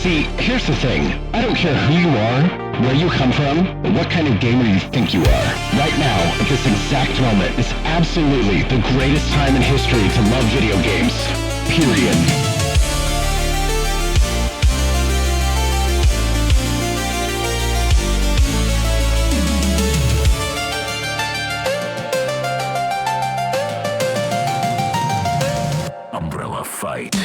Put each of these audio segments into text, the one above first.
See, here's the thing. I don't care who you are, where you come from, or what kind of gamer you think you are. Right now, at this exact moment, is absolutely the greatest time in history to love video games. Period. Umbrella Fight.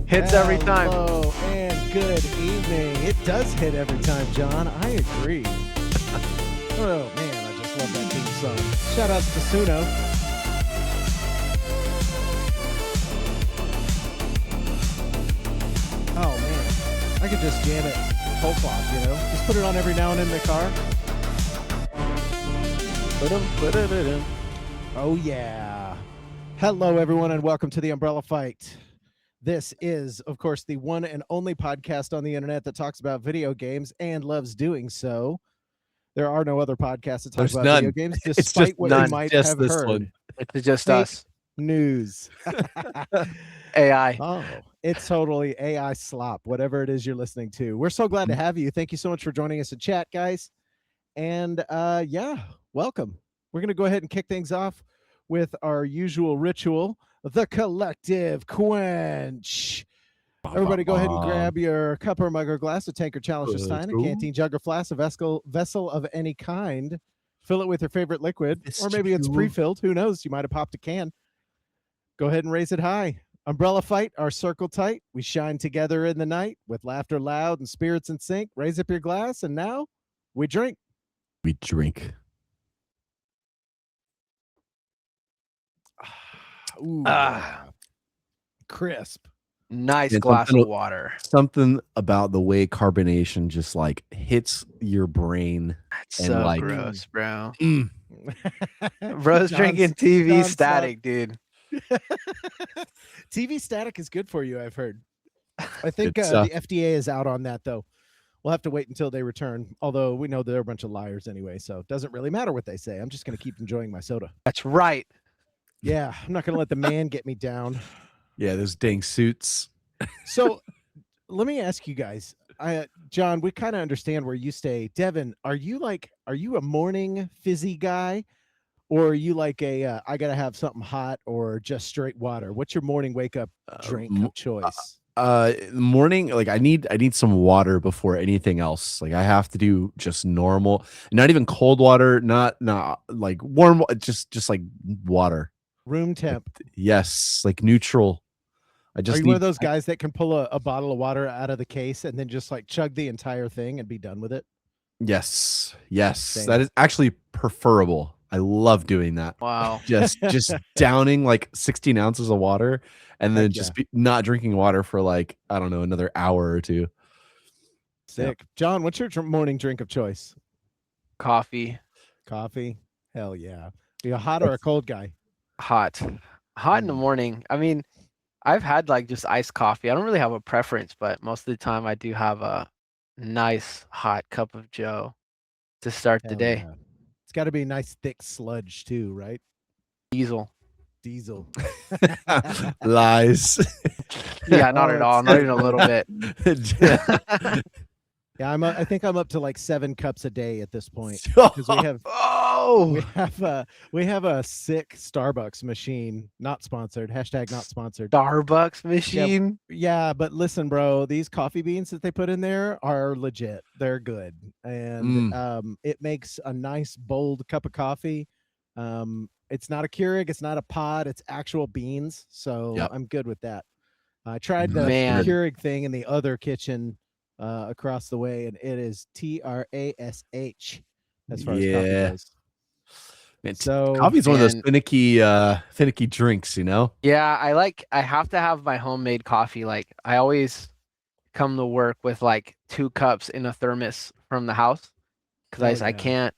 Hits every time. Hello and good evening. It does hit every time, John. I agree. Oh man, I just love that theme song. Shout outs to Suno. Oh man, I could just jam it full clock, you know? Just put it on every now and then in the car. Oh yeah. Hello everyone and welcome to the Umbrella Fight. This is, of course, the one and only podcast on the internet that talks about video games and loves doing so. There are no other podcasts that talk about video games, despite what you might have heard. One. It's just Fake us. News. AI. Oh, it's totally AI slop, whatever it is you're listening to. We're so glad to have you. Thank you so much for joining us in chat, guys. And yeah, welcome. We're going to go ahead and kick things off with our usual ritual, the collective quench. Everybody go ahead and grab your cup or mug or glass, a tank or chalice or stein, a canteen, jug or flask, a vessel of any kind. Fill it with your favorite liquid, or maybe it's pre-filled. Who knows? You might have popped a can. Go ahead and raise it high. Umbrella Fight, our circle tight. We shine together in the night with laughter loud and spirits in sync. Raise up your glass, and now we drink. We drink. Ooh, crisp. Nice And glass of water. Something about the way carbonation just like hits your brain. That's and so like, gross, bro. Bro's drinking TV static, dude. TV static is good for you, I've heard. I think It's, the FDA is out on that, though. We'll have to wait until they return, although we know they're a bunch of liars anyway, so it doesn't really matter what they say. I'm just going to keep enjoying my soda. That's right. Yeah, I'm not going to let the man get me down. Yeah, those dang suits. So let me ask you guys, John, we kind of understand where you stay. Devin, are you a morning fizzy guy, or are you like a I gotta have something hot or just straight water? What's your morning wake up drink of choice? Morning, like I need some water before anything else. Like I have to do just normal, not even cold water, not like warm, just like water. Room temp. Yes, like neutral. I just Are you one of those guys that can pull a bottle of water out of the case and then just like chug the entire thing and be done with it? Yes, Same. that is actually preferable. I love doing that. Wow. Just downing like 16 ounces of water and then just not drinking water for like, I don't know, another hour or two. Sick. Yeah. John, what's your morning drink of choice? Coffee. Coffee? Hell yeah. Are you a hot or a cold guy? Hot in the morning. I mean, I've had like just iced coffee. I don't really have a preference, but most of the time I do have a nice hot cup of Joe to start the day. Yeah. It's got to be a nice thick sludge too, right? Diesel. Lies. Yeah, not at all. Not even a little bit. Yeah, I think I'm up to like 7 cups a day at this point because we have a sick Starbucks machine, not sponsored. #not sponsored. Starbucks machine. Yeah, but listen, bro, these coffee beans that they put in there are legit. They're good, and it makes a nice bold cup of coffee. It's not a Keurig, it's not a pod, it's actual beans. So I'm good with that. I tried the Keurig thing in the other kitchen across the way, and it is trash as far as coffee goes. Man, so coffee's one of those finicky drinks, you know? Yeah, I have to have my homemade coffee. Like I always come to work with like 2 cups in a thermos from the house because I can't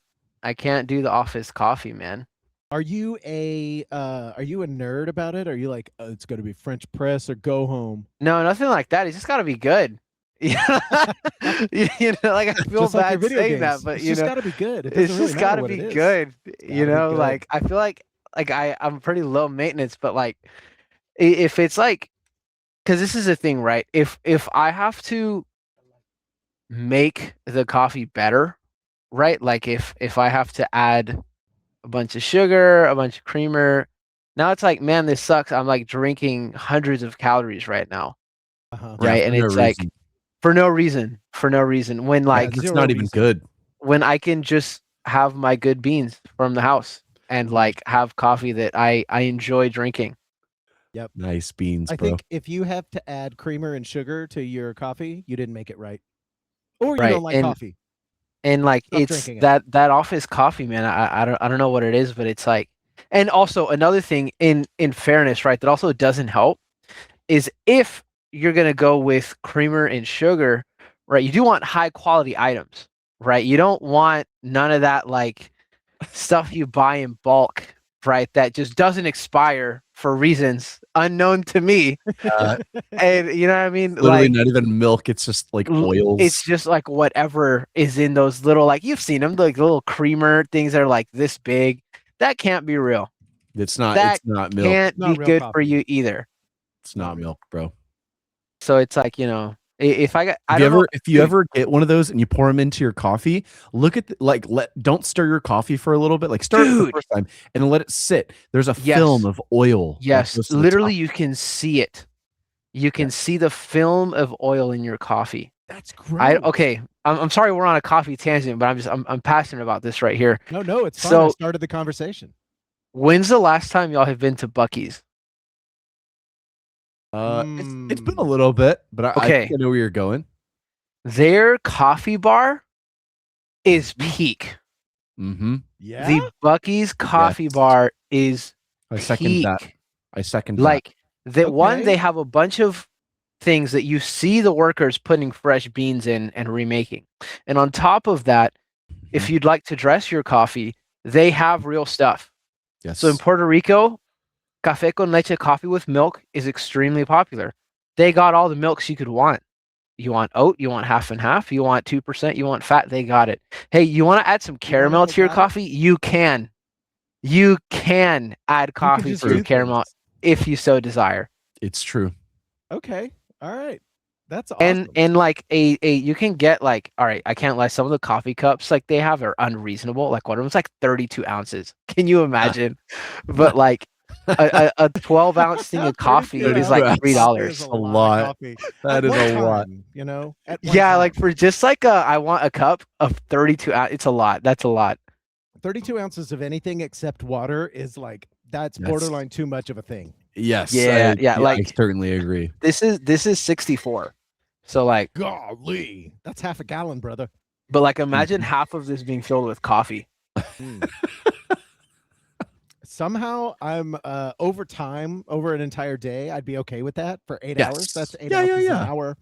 do the office coffee, man. Are you a nerd about it? Are you like, oh, it's going to be French press or go home? No, nothing like that. It's just got to be good. You know, like I feel just like bad saying that, but it's you just know, got to be good. It's just got to be good. You know, like I feel like like I'm pretty low maintenance, but like if it's like, because this is a thing, right? If I have to make the coffee better, right? Like if I have to add a bunch of sugar, a bunch of creamer, now it's like, man, this sucks. I'm like drinking hundreds of calories right now, Uh-huh. Yeah, right? for And no it's like reason. for no reason, for no reason. When Yeah, like that's zero not even reason. good. when I can just have my good beans from the house and like have coffee that I enjoy drinking. Nice beans, I bro. think if you have to add creamer and sugar to your coffee, you didn't make it right. Or you Right. don't like coffee. And like Stop it's drinking it. that office coffee, man. I don't know what it is, but it's like, and also another thing in fairness, right, that also doesn't help is if you're gonna go with creamer and sugar, right, you do want high quality items, right? You don't want none of that like stuff you buy in bulk, right? That just doesn't expire for reasons unknown to me. Uh, And you know what I mean? literally Like not even milk. It's just like it's oils. just like whatever is in those little, like you've seen them, like little creamer things that are like this big. That can't be real. It's not. That It's not milk. can't Not be real good for coffee. you either. It's not milk, bro. So it's like, if I got, I If you don't know, if you ever get one of those and you pour them into your coffee, look at don't stir your coffee for a little bit. Like stir it the Dude. first time and then let it sit. There's a Yes. film of oil. that yes, goes to the literally top. you can see it. You can see the film of oil in your coffee. That's great. Okay, I'm sorry we're on a coffee tangent, but I'm passionate about this right here. No, it's fine. So- I started the conversation. When's the last time y'all have been to Buc-ee's? It's been a little bit, but I Okay. think I know where you're going. Their coffee bar is peak. Mm-hmm. Yeah. The Buc-ee's coffee Yes. bar is I second peak. that. I second that. Like the one, Okay. they have a bunch of things that you see the workers putting fresh beans in and remaking. And on top of that, if you'd like to dress your coffee, they have real stuff. Yes. So in Puerto Rico, café con leche, coffee with milk, is extremely popular. They got all the milks you could want. You want oat, you want half and half, you want 2%, you want fat, they got it. Hey, you want to add some caramel they to your got it? coffee? You can. You can add coffee just to your do caramel things. if you so desire. It's true. Okay. All right. That's awesome. And like a you can get like, all right, I can't lie, some of the coffee cups like they have are unreasonable. Like one of them's like 32 ounces. Can you imagine? But like a 12-ounce thing of coffee 32 is like ounces $3. is A lot of lot. coffee. That At is one a lot. time, at one Yeah, like time. for just like I want a cup of 32 ounce. It's a lot. That's a lot. 32 ounces of anything except water is like that's Yes. borderline too much of a thing. Yes. Yeah, I like- certainly agree. This is 64. So like, Golly, that's half a gallon, brother. but like imagine half of this being filled with coffee. Mm. Somehow I'm over time, over an entire day, I'd be okay with that for 8 hours. Yes. That's 8 Yeah, ounces yeah. an hour.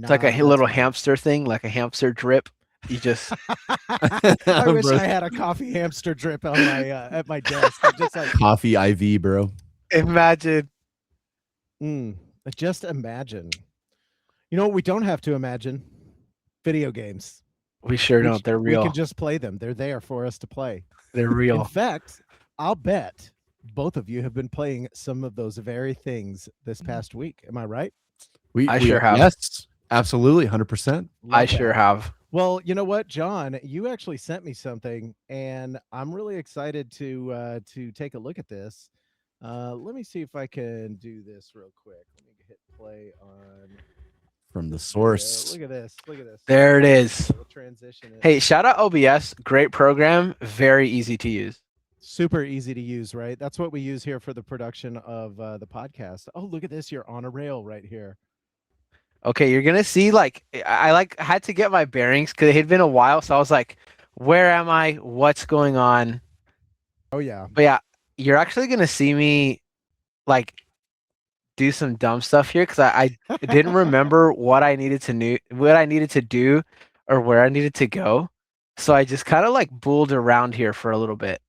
It's like a Nah, little that's hamster thing, like a hamster drip. You just fine. I wish Bro, I had a coffee hamster drip on my at my desk. I'm just like, coffee IV, bro. imagine. just imagine. You know what we don't have to imagine? Video games. We sure We don't. j- They're We real. can just play them. They're there for us to play. They're In real. fact, I'll bet both of you have been playing some of those very things this Mm-hmm. past week. Am I right? I sure have. Yes, absolutely, 100%. Love I that. sure have. Well, you know what, John, you actually sent me something, and I'm really excited to take a look at this. Let me see if I can do this real quick. Let me hit play on From the video. source. Look at this. Look at this. There it is. We'll transition it. Hey, shout out OBS. Great program. Very easy to use. Super easy to use, right? That's what we use here for the production of the podcast. Oh, look at this. You're on a rail right here. Okay, you're gonna see like I like had to get my bearings because it had been a while, so I was like, where am I? What's going on? Oh, yeah. But yeah, you're actually gonna see me like do some dumb stuff here because I didn't remember what I needed to do or where I needed to go. So I just kind of like bulled around here for a little bit.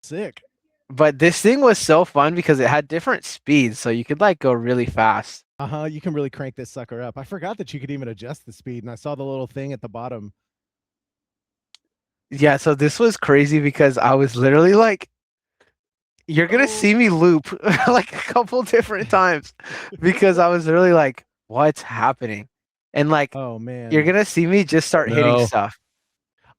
Sick. But this thing was so fun because it had different speeds, so you could like go really fast. You can really crank this sucker up. I forgot that you could even adjust the speed, and I saw the little thing at the bottom. Yeah, so this was crazy because I was literally like You're gonna see me loop like a couple different times because I was really like, what's happening? And like Oh man. you're gonna see me just start hitting No. stuff.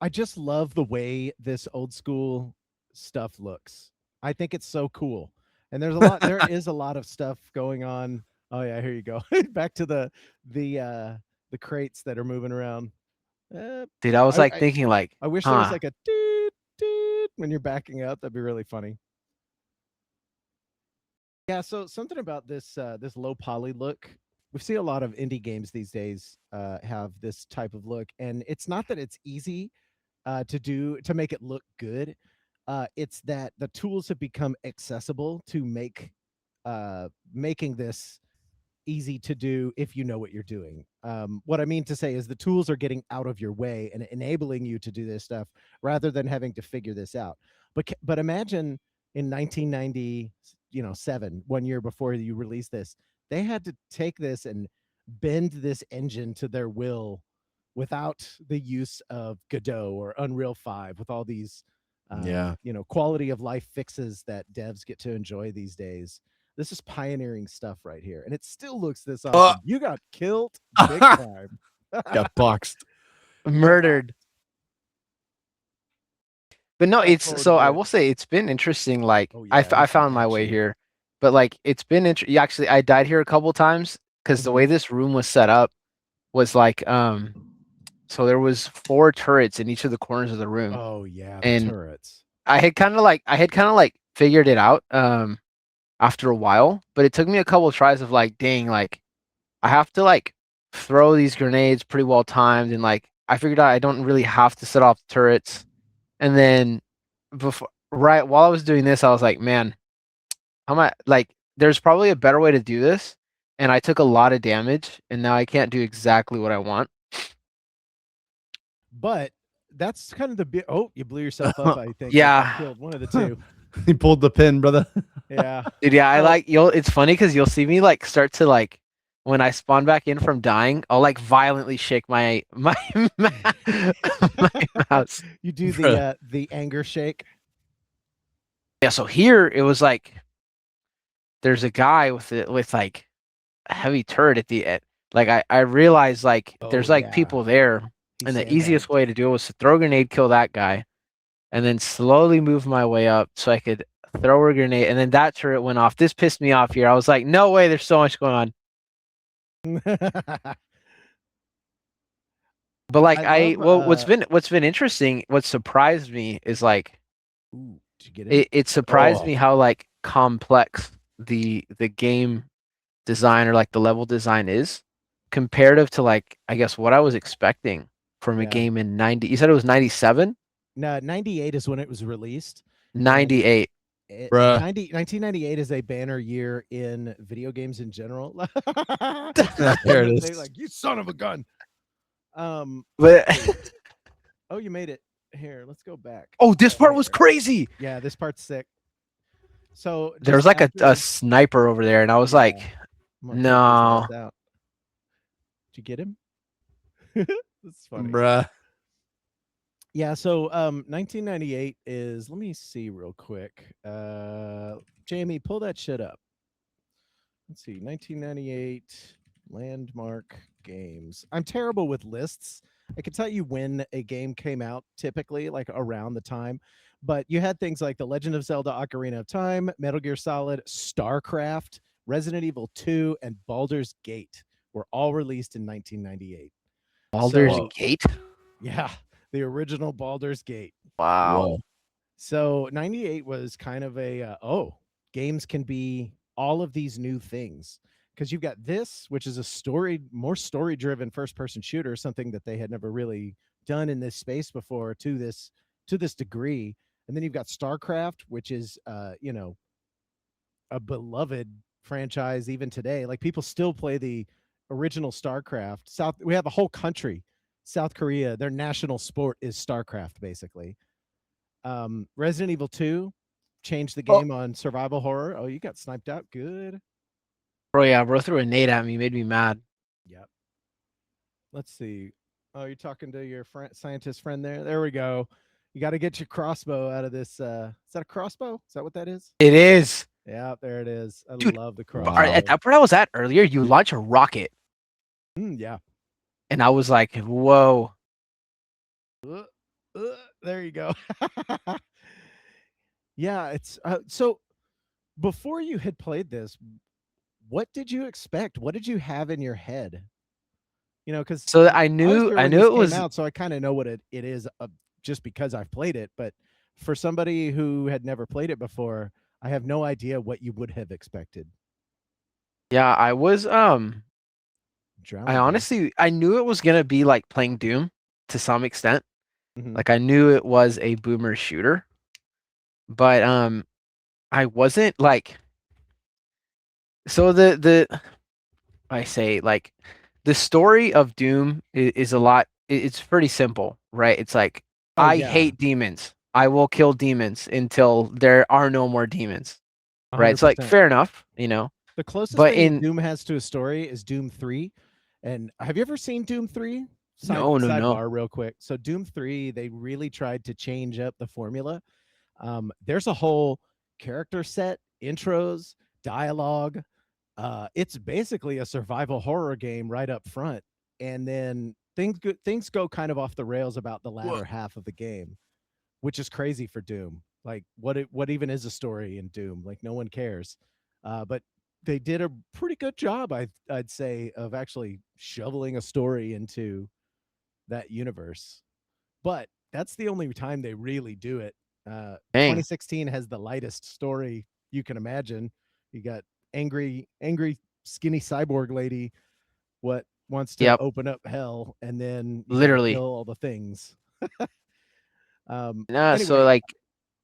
I just love the way this old school stuff looks. I think it's so cool. And there is a lot of stuff going on. Oh yeah, here you go. Back to the crates that are moving around. Dude, I was like I thinking like, I wish there was huh. like a doot doot when you're backing up. That'd be really funny. Yeah, so something about this low poly look. We see a lot of indie games these days have this type of look, and it's not that it's easy to make it look good. It's that the tools have become accessible to making this easy to do if you know what you're doing. What I mean to say is the tools are getting out of your way and enabling you to do this stuff rather than having to figure this out. But imagine in 1990, 7, 1 year before you released this, they had to take this and bend this engine to their will without the use of Godot or Unreal 5 with all these Yeah. quality of life fixes that devs get to enjoy these days. This is pioneering stuff right here, and it still looks this awesome. You got killed big time. Got boxed. Murdered. But no, Fast it's forward a so I bit. will say it's been interesting. Like Oh I, yeah, f- I there's some found my way action. here, but like it's been actually I died here a couple times because the Mhm. way this room was set up was like so there was 4 turrets in each of the corners of the room, Oh yeah, the and turrets. I had kind of like figured it out after a while, but it took me a couple tries of like, dang, like I have to like throw these grenades pretty well timed, and like I figured out I don't really have to set off turrets. And then before right while I was doing this, I was like, man, how am I like there's probably a better way to do this. And I took a lot of damage and now I can't do exactly what I want. But that's kind of oh, you blew yourself up, I think, or got Yeah. killed. One of the two. He pulled the pin, brother. Yeah. Dude, yeah, I Oh, like it's funny because you'll see me like start to like when I spawn back in from dying, I'll like violently shake my my mouse. you do Bruh. the anger shake. Yeah, so here it was like there's a guy with like a heavy turret at the end. Like I realized like Oh there's like yeah. people there, He and the sandbagged. easiest way to do it was to throw a grenade, kill that guy, and then slowly move my way up so I could throw a grenade, and then that turret went off. This pissed me off here. I was like, no way, there's so much going on. But like I love what's been interesting, what surprised me is like ooh, did you get him? it surprised Oh. me how like complex the game design or like the level design is comparative to like I guess what I was expecting from a Yeah. game in 90. You said it was 97? No, 98 is when it was released. And 98. Bruh. 1998 is a banner year in video games in general. There it They is. like, you son of a gun. But Oh, you made it. Here, let's go back. oh, this part Right was here. crazy. Yeah, this part's sick. So There was just like a sniper over there and I was Yeah. like, I'm gonna take his no. ass out. Did you get him? That's funny. Bruh. Yeah, so 1998 is, let me see real quick. Jamie, pull that shit up. Let's see, 1998 landmark games. I'm terrible with lists. I can tell you when a game came out, typically like around the time, but you had things like The Legend of Zelda: Ocarina of Time, Metal Gear Solid, StarCraft, Resident Evil 2, and Baldur's Gate were all released in 1998. Baldur's So, Gate? yeah, the original Baldur's Gate. Wow. Whoa. So 98 was kind of a games can be all of these new things because you've got this, which is more story driven first person shooter, something that they had never really done in this space before to this degree. And then you've got StarCraft, which is a beloved franchise even today. Like people still play the original StarCraft. We have a whole country, South Korea, their national sport is StarCraft basically. Resident Evil 2 changed the Oh. game on survival horror. Oh, you got sniped out. Good. Bro, yeah, bro threw a nade at me, made me mad. Yep. Let's see. Oh, you're talking to your scientist friend there. There we go. You got to get your crossbow out of this. Is that a crossbow? Is that what that is? It is. Yeah, there it is. I Dude, love the But crossbow. at that part I was at earlier, you launch a rocket, Yeah. and I was like, "Whoa!" There you go. Yeah, it's so. Before you had played this, what did you expect? What did you have in your head? Because So I was there I when knew this it came was. out, so I kind of know what it is just because I've played it. But for somebody who had never played it before, I have no idea what you would have expected. Yeah, I was. Drowning I here. honestly, I knew it was gonna be like playing Doom to some extent. Mhm. Like I knew it was a boomer shooter, but I wasn't like. So I say like the story of Doom is a lot. It's pretty simple, right? It's like Oh I yeah, hate demons. I will kill demons until there are no more demons. Right? It's like 100%. fair enough, you know. The closest But thing in Doom has to a story is Doom 3. And have you ever seen Doom 3? no. Sidebar real quick. So Doom 3, they really tried to change up the formula. There's a whole character set, intros, dialogue. It's basically a survival horror game right up front. And then things go kind of off the rails about the latter half of the game, which is crazy for Doom. Like what even is a story in Doom? Like no one cares. But they did a pretty good job, I'd say, of actually shoveling a story into that universe. But that's the only time they really do it. Dang. 2016 has the lightest story you can imagine. You got angry, skinny cyborg lady what wants to Yep. open up hell, and then you got to Literally. kill all the things. Nah, so Anyway, like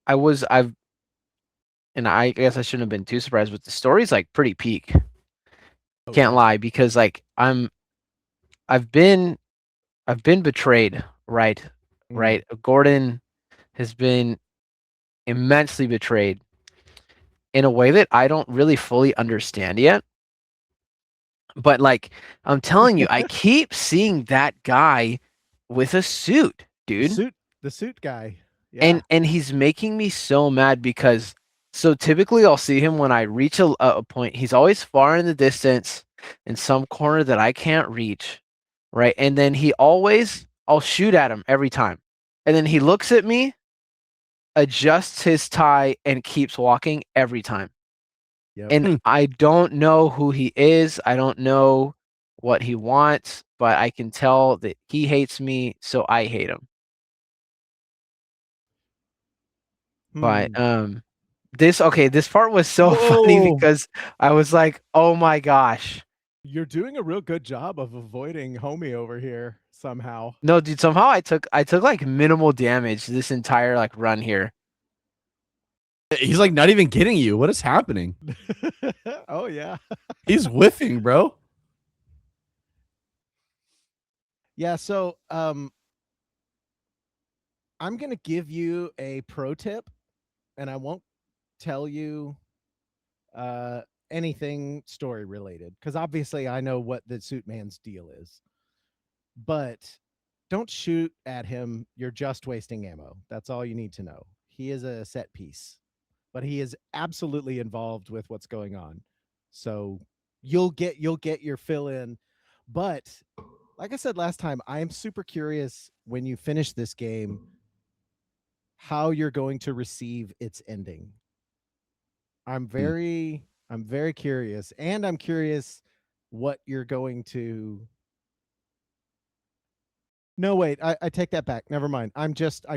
I've and I guess I shouldn't have been too surprised, but the story's like pretty peak. oh Can't yeah. lie, because like I've been betrayed, right? Mm. Right. Gordon has been immensely betrayed in a way that I don't really fully understand yet. But like I'm telling you, I keep seeing that guy with a suit, The dude. suit guy. Yeah. And he's making me so mad because so typically I'll see him when I reach a point. He's always far in the distance in some corner that I can't reach, right? And then I'll shoot at him every time. And then he looks at me, adjusts his tie, and keeps walking every time. Yep. And I don't know who he is. I don't know what he wants, but I can tell that he hates me, so I hate him. But this part was so funny Whoa. because I was like, "Oh my gosh." You're doing a real good job of avoiding homie over here somehow. No, dude, somehow I took like minimal damage this entire like run here. He's like not even getting you. What is happening? Oh yeah. He's whiffing, bro. Yeah, so I'm going to give you a pro tip, and I won't tell you anything story related, because obviously I know what the suit man's deal is. But don't shoot at him. You're just wasting ammo. That's all you need to know. He is a set piece, but he is absolutely involved with what's going on. So you'll get your fill in. But like I said last time, I am super curious when you finish this game how you're going to receive its ending. I'm very curious, and I'm curious what you're going to. No, wait, I take that back. Never mind. I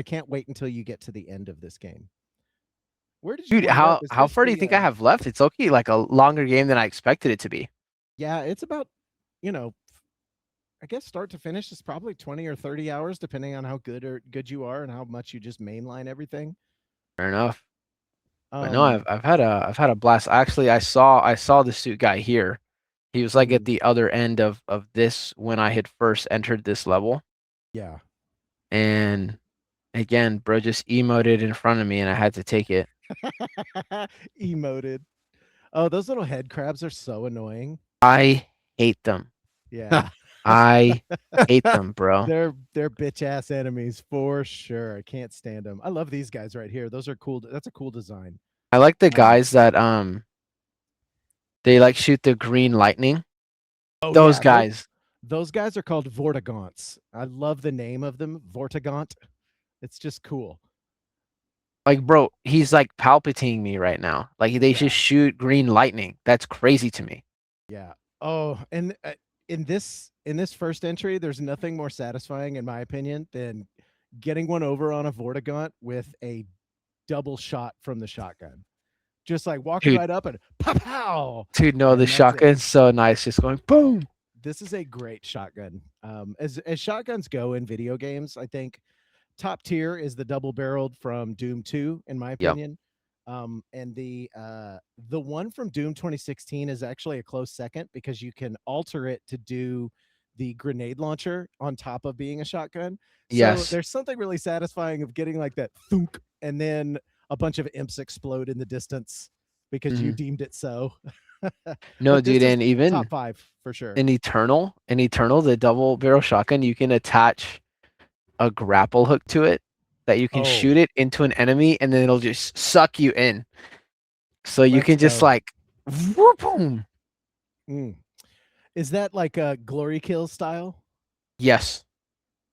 can't wait until you get to the end of this game. Where did you Dude, wind up? Is how this far do you think I have left? It's okay, like a longer game than I expected it to be. Yeah, it's about, you know, I guess start to finish is probably 20 or 30 hours, depending on how good you are and how much you just mainline everything. Fair enough. But no, Um, I've had a blast. Actually, I saw the suit guy here. He was like at the other end of this when I had first entered this level. yeah. And again, bro just emoted in front of me and I had to take it. Emoted. Oh, those little head crabs are so annoying. I hate them. Yeah. I hate them, bro. They're bitch ass enemies for sure. I can't stand them. I love these guys right here. Those are cool. That's a cool design. I like the guys that they like shoot the green lightning. Oh Those yeah, guys. those guys are called Vortigaunts. I love the name of them, Vortigaunt. It's just cool. Like, bro, he's like palpitating me right now. Like they Yeah. just shoot green lightning. That's crazy to me. Yeah. Oh, and in this first entry, there's nothing more satisfying, in my opinion, than getting one over on a Vortigaunt with a double shot from the shotgun. Just like walking Dude. right up and pow pow. Dude, no, And the that's it. shotgun's so nice, just going boom. This is a great shotgun. As shotguns go in video games, I think top tier is the double barreled from Doom 2, in my Yep. opinion. And the one from Doom 2016 is actually a close second because you can alter it to do the grenade launcher on top of being a shotgun. So Yes. there's something really satisfying of getting like that thunk, and then a bunch of imps explode in the distance because you deemed it so. No, But this dude, is and even top 5 for sure. in Eternal, the double barrel shotgun, you can attach a grapple hook to it that you can shoot it into an enemy and then it'll just suck you in. So you Let's can just go. like whoop, boom. Is that like a glory kill style? Yes.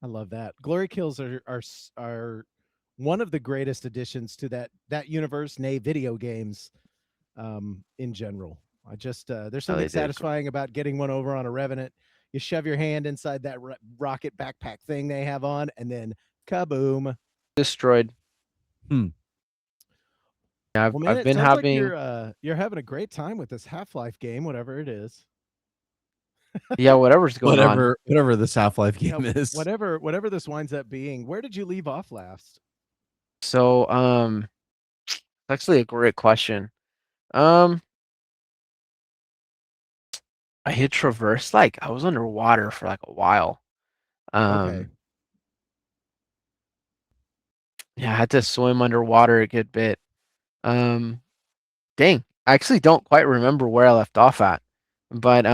I love that. Glory kills are one of the greatest additions to that universe, nay, video games, in general. I just there's something satisfying about getting one over on a Revenant. You shove your hand inside that rocket backpack thing they have on, and then kaboom, destroyed. Yeah, well, man, I've been sounds having like you're having a great time with this Half-Life game, whatever it is. yeah, whatever's going on. Whatever this Half-Life game Yeah, is. whatever this winds up being. Where did you leave off last? So actually a great question. I hit traverse, like I was underwater for like a while. Okay. Yeah, I had to swim underwater a good bit. Dang, I actually don't quite remember where I left off at. But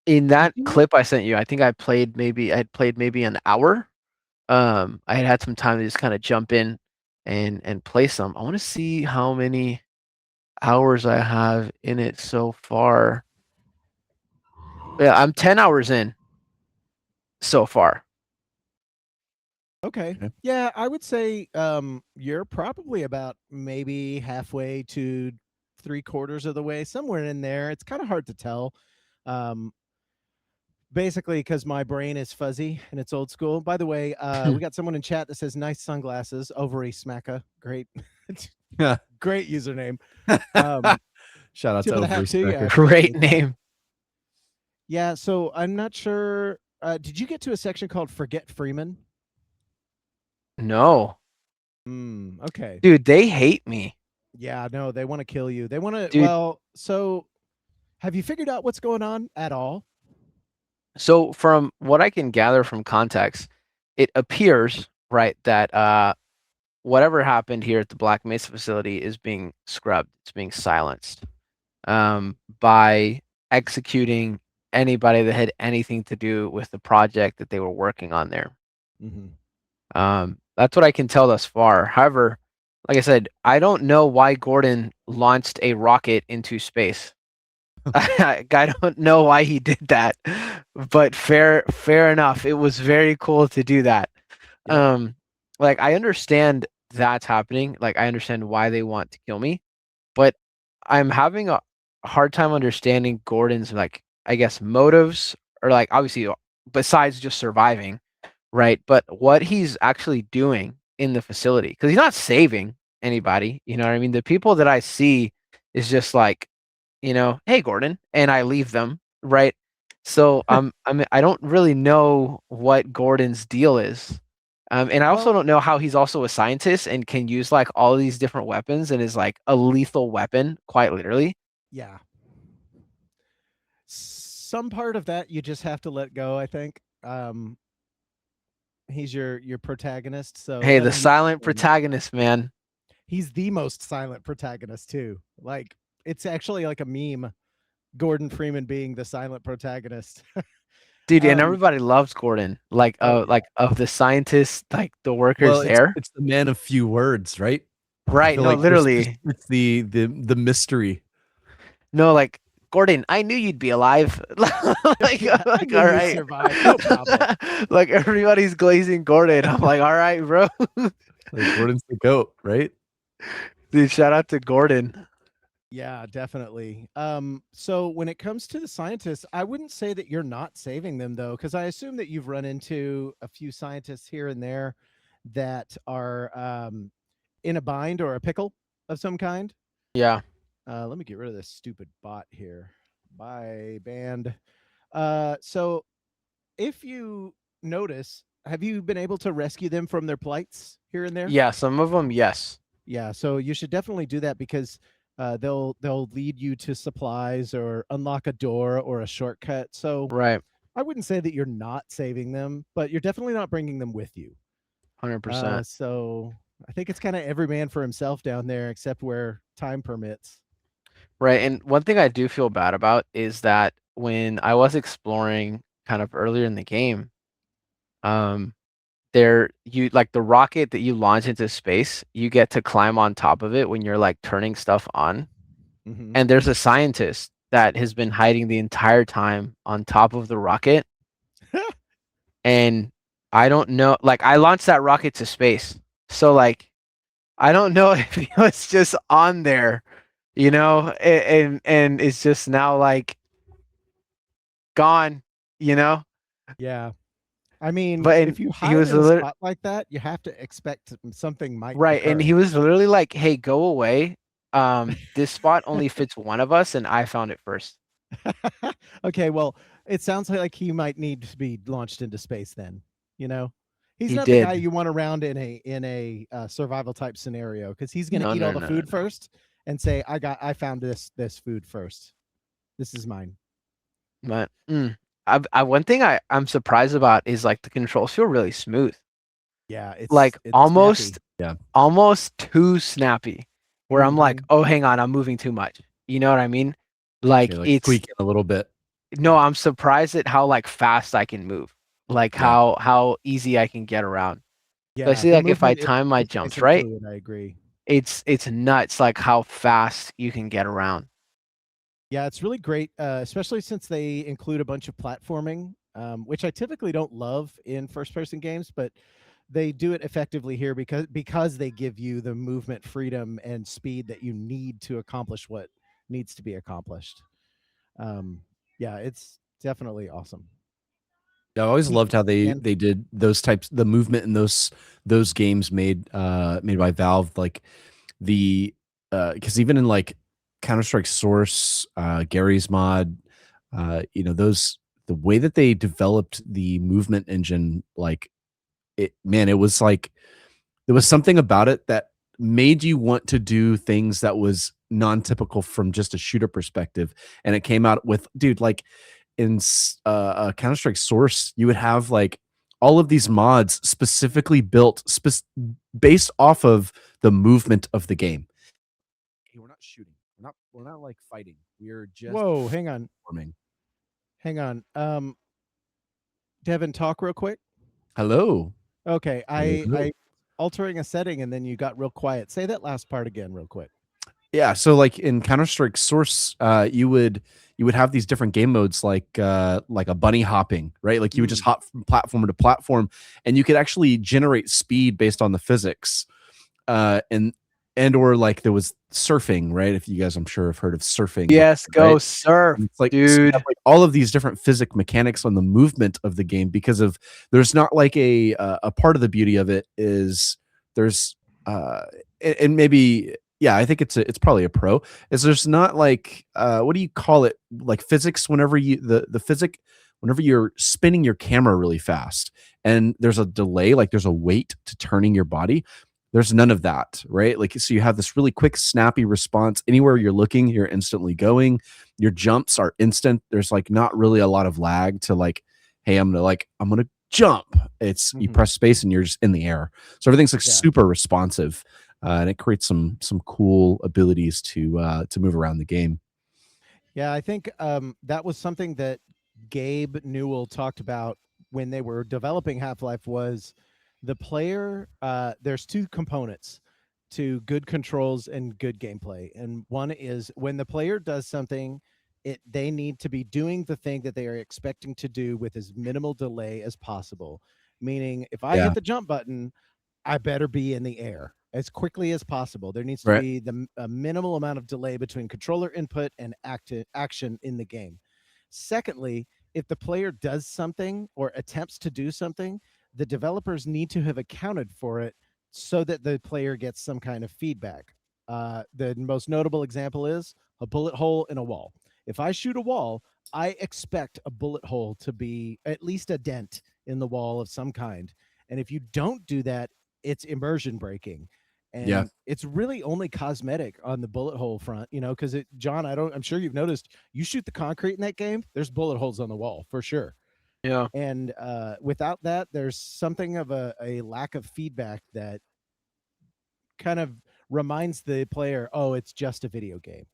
in that clip I sent you, I think I played maybe an hour. I had some time to just kind of jump in and play some. I want to see how many hours I have in it so far. Yeah, I'm 10 hours in so far. Okay. Yeah, I would say you're probably about maybe halfway to 3/4 of the way, somewhere in there. It's kind of hard to tell. Basically, because my brain is fuzzy and it's old school. By the way, we got someone in chat that says nice sunglasses, Ovary Smacka. Great. Great username. Shout out tip to of the hat Ovary to you, Smacka. actually. Great name. Yeah, so I'm not sure. Did you get to a section called Forget Freeman? No. Okay. Dude, they hate me. Yeah, no, they want to kill you. They want to. Dude. Well, so have you figured out what's going on at all? So from what I can gather from context, it appears, right, that whatever happened here at the Black Mesa facility is being scrubbed. It's being silenced by executing anybody that had anything to do with the project that they were working on there. That's what I can tell thus far. However, like I said, I don't know why Gordon launched a rocket into space. I don't know why he did that, but fair enough. It was very cool to do that. Yep. Like I understand that's happening. Like I understand why they want to kill me, but I'm having a hard time understanding Gordon's, like, I guess, motives, or like obviously besides just surviving, right? But what he's actually doing in the facility, because he's not saving anybody. You know what I mean? The people that I see is just like, hey Gordon, and I leave them, right? So I don't really know what Gordon's deal is. And I also don't know how he's also a scientist and can use like all these different weapons and is like a lethal weapon, quite literally. Yeah. Some part of that you just have to let go, I think. He's your protagonist, so Hey, the silent protagonist, man. He's the most silent protagonist too. Like it's actually like a meme, Gordon Freeman being the silent protagonist. Dude, and Um, everybody loves Gordon. Oh, Like of the scientists, like the workers Well, there. it's the man of few words, right? I Right. feel No, like there's literally. it's the mystery. No, like Gordon, I knew you'd be alive. yeah, I Like knew all you'd right. survive. No problem. Like everybody's glazing Gordon. I'm like, all right, bro. Like Gordon's the goat, right? Dude, shout out to Gordon. Yeah, definitely. So when it comes to the scientists, I wouldn't say that you're not saving them though, because I assume that you've run into a few scientists here and there that are in a bind or a pickle of some kind. Yeah. Let me get rid of this stupid bot here. Bye, band. So if you notice, have you been able to rescue them from their plights here and there? Yeah, some of them, yes. Yeah, so you should definitely do that because they'll lead you to supplies or unlock a door or a shortcut. So Right. I wouldn't say that you're not saving them, but you're definitely not bringing them with you. 100%. So I think it's kind of every man for himself down there, except where time permits. Right. And one thing I do feel bad about is that when I was exploring kind of earlier in the game, um, there you like the rocket that you launch into space, you get to climb on top of it when you're like turning stuff on. Hmm. And there's a scientist that has been hiding the entire time on top of the rocket. And I don't know, like I launched that rocket to space. So like I don't know if he was just on there, and it's just now like gone, you know? Yeah. I mean, But if you he hide was in a literally spot like that, you have to expect something might right, and occur. he was literally like, "Hey, go away. This spot only fits one of us, and I found it first." Okay, well, it sounds like he might need to be launched into space then, you know? He's He not the guy did. you want around in a survival type scenario because he's going to No, eat all no, the no, no, food no. first and say, I found this food first. This is mine." But one thing I'm surprised about is like the controls feel really smooth, Yeah, like it's snappy. Yeah. almost too snappy, where I'm like, Mhm. "Oh, hang on, I'm moving too much." You know what I mean? Like Okay, like it's tweak it a little bit. no, I'm surprised at how like fast I can move, like Yeah. how easy I can get around. Yeah, Especially the like if I movement time my is nice jumps and right, fluid, I agree. it's nuts like how fast you can get around. Yeah, it's really great, especially since they include a bunch of platforming, which I typically don't love in first-person games, but they do it effectively here because they give you the movement freedom and speed that you need to accomplish what needs to be accomplished. Um, yeah, it's definitely awesome. Yeah, I always He loved how and they did those types the movement in those games made by Valve, like the because even in like Counter-Strike Source, Gary's mod, those the way that they developed the movement engine, like it was like there was something about it that made you want to do things that was non-typical from just a shooter perspective. And it came out with, dude, like in Counter-Strike Source, you would have like all of these mods specifically built based off of the movement of the game. Hey, we're not shooting. We're not like fighting. We're just whoa, hang on, forming. hang on. Devin, talk real quick. Hello. Okay, Hello. I altering a setting and then you got real quiet. Say that last part again, real quick. Yeah, so like in Counter-Strike Source, you would have these different game modes like a bunny hopping, right? Like you would just hop from platform to platform, and you could actually generate speed based on the physics. And or like there was surfing, right? If you guys, I'm sure, have heard of surfing, Yes, go right? surf, And it's like so you dude. have like all of these different physic mechanics on the movement of the game because of there's not like a part of the beauty of it is there's uh and maybe yeah, I think it's probably a pro is there's not like what do you call it, like physics whenever you the physic whenever you're spinning your camera really fast and there's a delay, like there's a weight to turning your body. There's none of that, right? Like, so you have this really quick, snappy response. Anywhere you're looking, you're instantly going. Your jumps are instant. There's like not really a lot of lag to like, hey, I'm gonna jump. It's you Mhm. press space and you're just in the air. So everything's like Yeah. super responsive, and it creates some cool abilities to move around the game. Yeah, I think that was something that Gabe Newell talked about when they were developing Half-Life was the player. There's two components to good controls and good gameplay, and one is when the player does something, they need to be doing the thing that they are expecting to do with as minimal delay as possible. Meaning, if I hit the jump button, I better be in the air as quickly as possible. There needs to be a minimal amount of delay between controller input and action in the game. Secondly, if the player does something or attempts to do something, the developers need to have accounted for it so that the player gets some kind of feedback. The most notable example is a bullet hole in a wall. If I shoot a wall, I expect a bullet hole to be at least a dent in the wall of some kind. And if you don't do that, it's immersion breaking. And it's really only cosmetic on the bullet hole front, because John, I'm sure you've noticed, you shoot the concrete in that game, there's bullet holes on the wall for sure. Yeah. And without that, there's something of a lack of feedback that kind of reminds the player, oh, it's just a video game.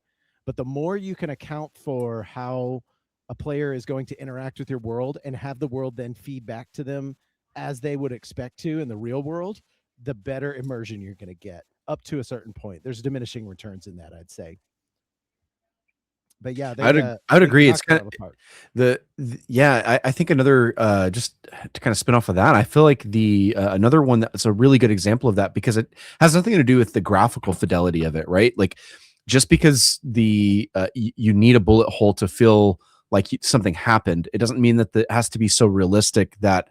But the more you can account for how a player is going to interact with your world and have the world then feed back to them as they would expect to in the real world, the better immersion you're going to get up to a certain point. There's diminishing returns in that, I'd say. But yeah, I'd agree. It's kind of I think another just to kind of spin off of that, I feel like the another one that's a really good example of that, because it has nothing to do with the graphical fidelity of it, right? Like, just because you need a bullet hole to feel like something happened, it doesn't mean that it has to be so realistic that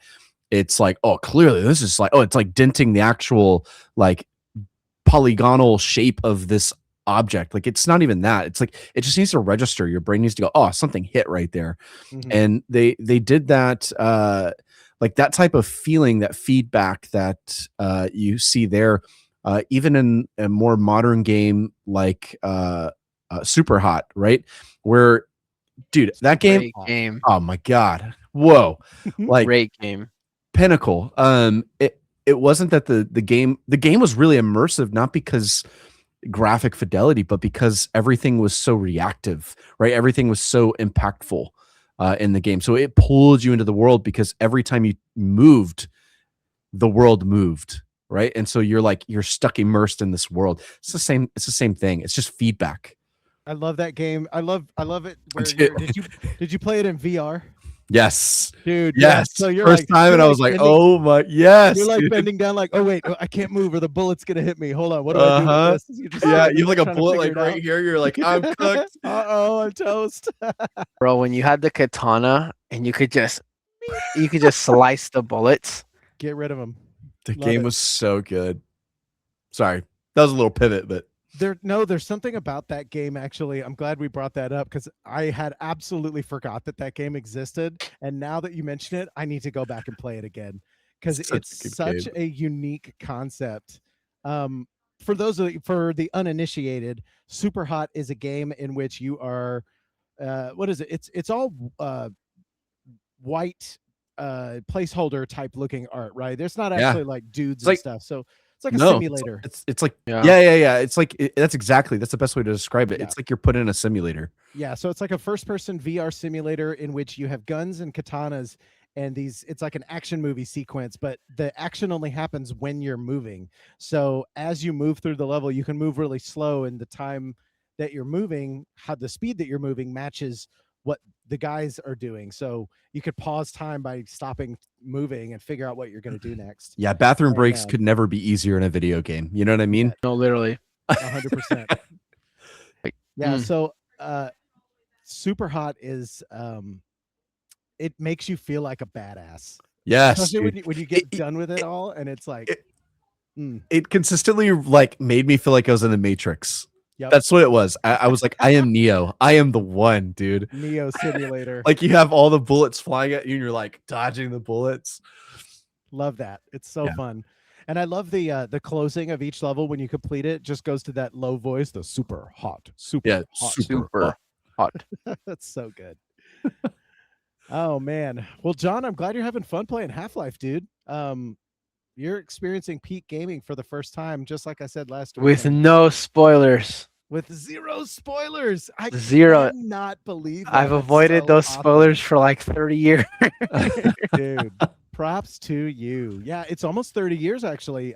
it's like, oh, clearly this is like, oh, it's like denting the actual like polygonal shape of this object. Like, it's not even that. It's like, it just needs to register. Your brain needs to go, oh, something hit right there. Mm-hmm. And they did that, like that type of feeling, that feedback that you see there, even in a more modern game like Super Hot, right? Where, dude, that game, oh my God, whoa, like great game, pinnacle. It wasn't that the game was really immersive, not because graphic fidelity, but because everything was so reactive, right? Everything was so impactful in the game. So it pulled you into the world because every time you moved, the world moved, right? And so you're stuck immersed in this world. It's the same thing. It's just feedback. I love that game. I love it. Did you play it in VR? Yes, dude. Yes. So you're first time, and I was like, "Oh my, yes!" You're like bending down, like, "Oh wait, I can't move, or the bullet's gonna hit me. Hold on, what do I do with this?" You have like a bullet like right here. You're like, "I'm cooked." I'm toast. Bro, when you had the katana and you could just slice the bullets, get rid of them. The game was so good. Sorry, that was a little pivot, but. There's something about that game, actually. I'm glad we brought that up because I had absolutely forgot that game existed. And now that you mention it, I need to go back and play it again because it's such a unique concept. For the uninitiated, Super Hot is a game in which you are, what is it? It's all white placeholder type looking art, right? There's not actually like dudes and stuff. So it's like a simulator. It's like yeah. It's like that's the best way to describe it. Yeah. It's like you're put in a simulator. Yeah, so it's like a first-person VR simulator in which you have guns and katanas, and it's like an action movie sequence, but the action only happens when you're moving. So as you move through the level, you can move really slow, and the time that you're moving, how the speed that you're moving matches what the guys are doing. So you could pause time by stopping moving and figure out what you're going to do next. Yeah, bathroom breaks could never be easier in a video game. You know what I mean? No, literally. 100%. Yeah, so Super Hot is it makes you feel like a badass. Yes. Especially when you get done with it all, and it's like it consistently like made me feel like I was in the Matrix. Yep. That's what it was. I was like, I am Neo. I am the one, dude. Neo simulator. Like you have all the bullets flying at you and you're like dodging the bullets. Love that. It's so fun. And I love the closing of each level when you complete it. Just goes to that low voice, the super hot. Super hot. That's so good. Oh man. Well, John, I'm glad you're having fun playing Half-Life, dude. You're experiencing peak gaming for the first time, just like I said last week. With no spoilers. with zero spoilers. I Zero. cannot believe that. I've That's avoided so those awesome. spoilers for like 30 years. Dude, props to you. Yeah, it's almost 30 years actually.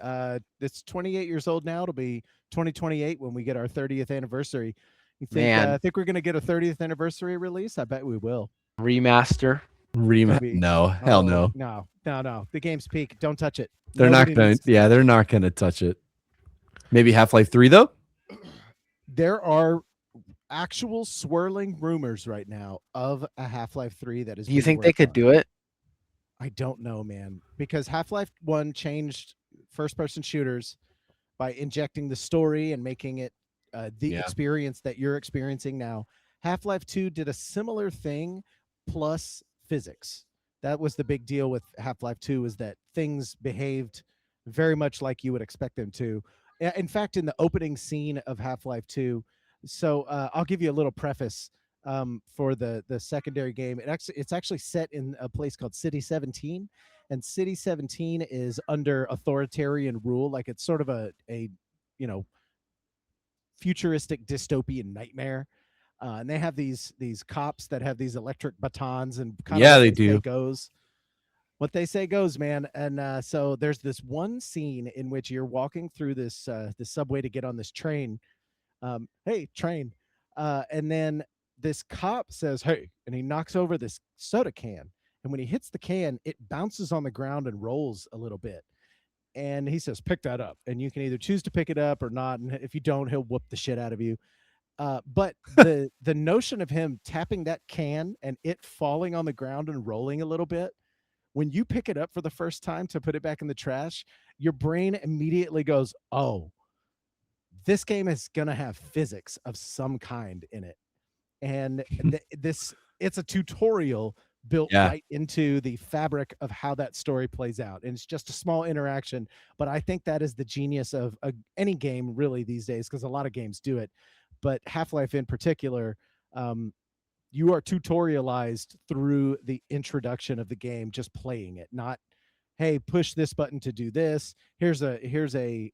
It's 28 years old now. It'll be 2028 when we get our 30th anniversary. You Man. think we're gonna get a 30th anniversary release? I bet we will. Remaster. Maybe. No, hell Oh, no. no. The game's peak. Don't touch it. They're Nobody not going needs to. to Yeah, touch they're it. not going to touch it. Maybe Half-Life 3 though. There are actual swirling rumors right now of a Half-Life 3 that is Do you being think they worked could on. do it? I don't know, man, because Half-Life 1 changed first-person shooters by injecting the story and making it the experience that you're experiencing now. Half-Life 2 did a similar thing plus physics. That was the big deal with Half-Life 2, is that things behaved very much like you would expect them to. In fact, in the opening scene of Half-Life 2, so I'll give you a little preface for the secondary game. It's actually set in a place called City 17, and City 17 is under authoritarian rule. Like it's sort of a you know futuristic dystopian nightmare. And they have these cops that have these electric batons, and kind of Yeah, what they they say do. goes. What they say goes, man. And so there's this one scene in which you're walking through this subway to get on this train. Hey, train. And then this cop says, "Hey," and he knocks over this soda can. And when he hits the can, it bounces on the ground and rolls a little bit. And he says, "Pick that up." And you can either choose to pick it up or not. And if you don't, he'll whoop the shit out of you. But the notion of him tapping that can and it falling on the ground and rolling a little bit, when you pick it up for the first time to put it back in the trash, your brain immediately goes, "Oh, this game is gonna have physics of some kind in it." And it's a tutorial built right into the fabric of how that story plays out, and it's just a small interaction, but I think that is the genius of any game really these days, because a lot of games do it, but Half-Life in particular, you are tutorialized through the introduction of the game, just playing it, not, hey, push this button to do this. Here's a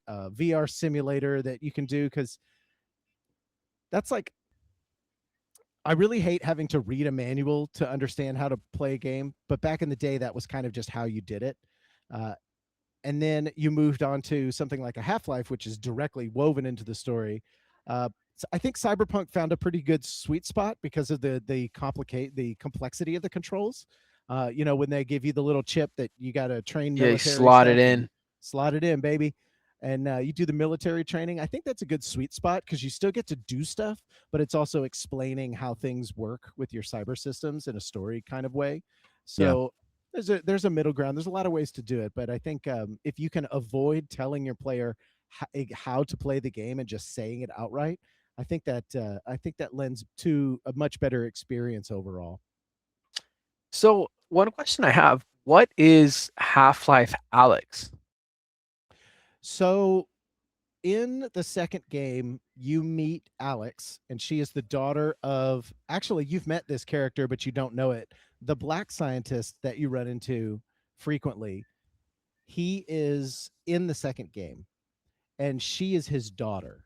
VR simulator that you can do, because that's like, I really hate having to read a manual to understand how to play a game, but back in the day, that was kind of just how you did it. And then you moved on to something like a Half-Life, which is directly woven into the story. I think Cyberpunk found a pretty good sweet spot because of the complexity of the controls. When they give you the little chip that you got to train Yeah, you military slot it stuff, in. slot it in, baby. And you do the military training. I think that's a good sweet spot because you still get to do stuff, but it's also explaining how things work with your cyber systems in a story kind of way. So there's a middle ground. There's a lot of ways to do it, but I think if you can avoid telling your player how to play the game and just saying it outright, I think that lends to a much better experience overall. So one question I have: what is Half-Life Alex? So in the second game, you meet Alex, and she is the daughter of, actually, you've met this character, but you don't know it. The black scientist that you run into frequently, he is in the second game, and she is his daughter.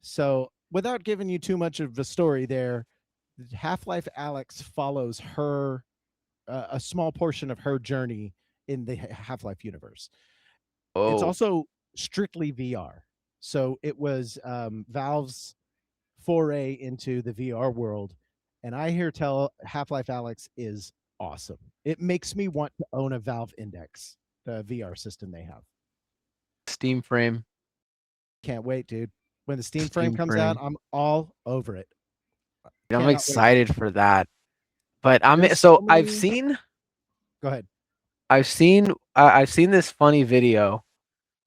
So without giving you too much of the story there, Half-Life Alex follows her, a small portion of her journey in the Half-Life universe. It's Oh, also strictly VR. So it was Valve's foray into the VR world. And I hear tell Half-Life Alex is awesome. It makes me want to own a Valve Index, the VR system they have. Steam frame. Can't wait, dude. When the Steam frame Steam comes out, frame. I'm all over it. I'm Cannot wait. excited for that. But There's so so many. Go ahead. I've seen this funny video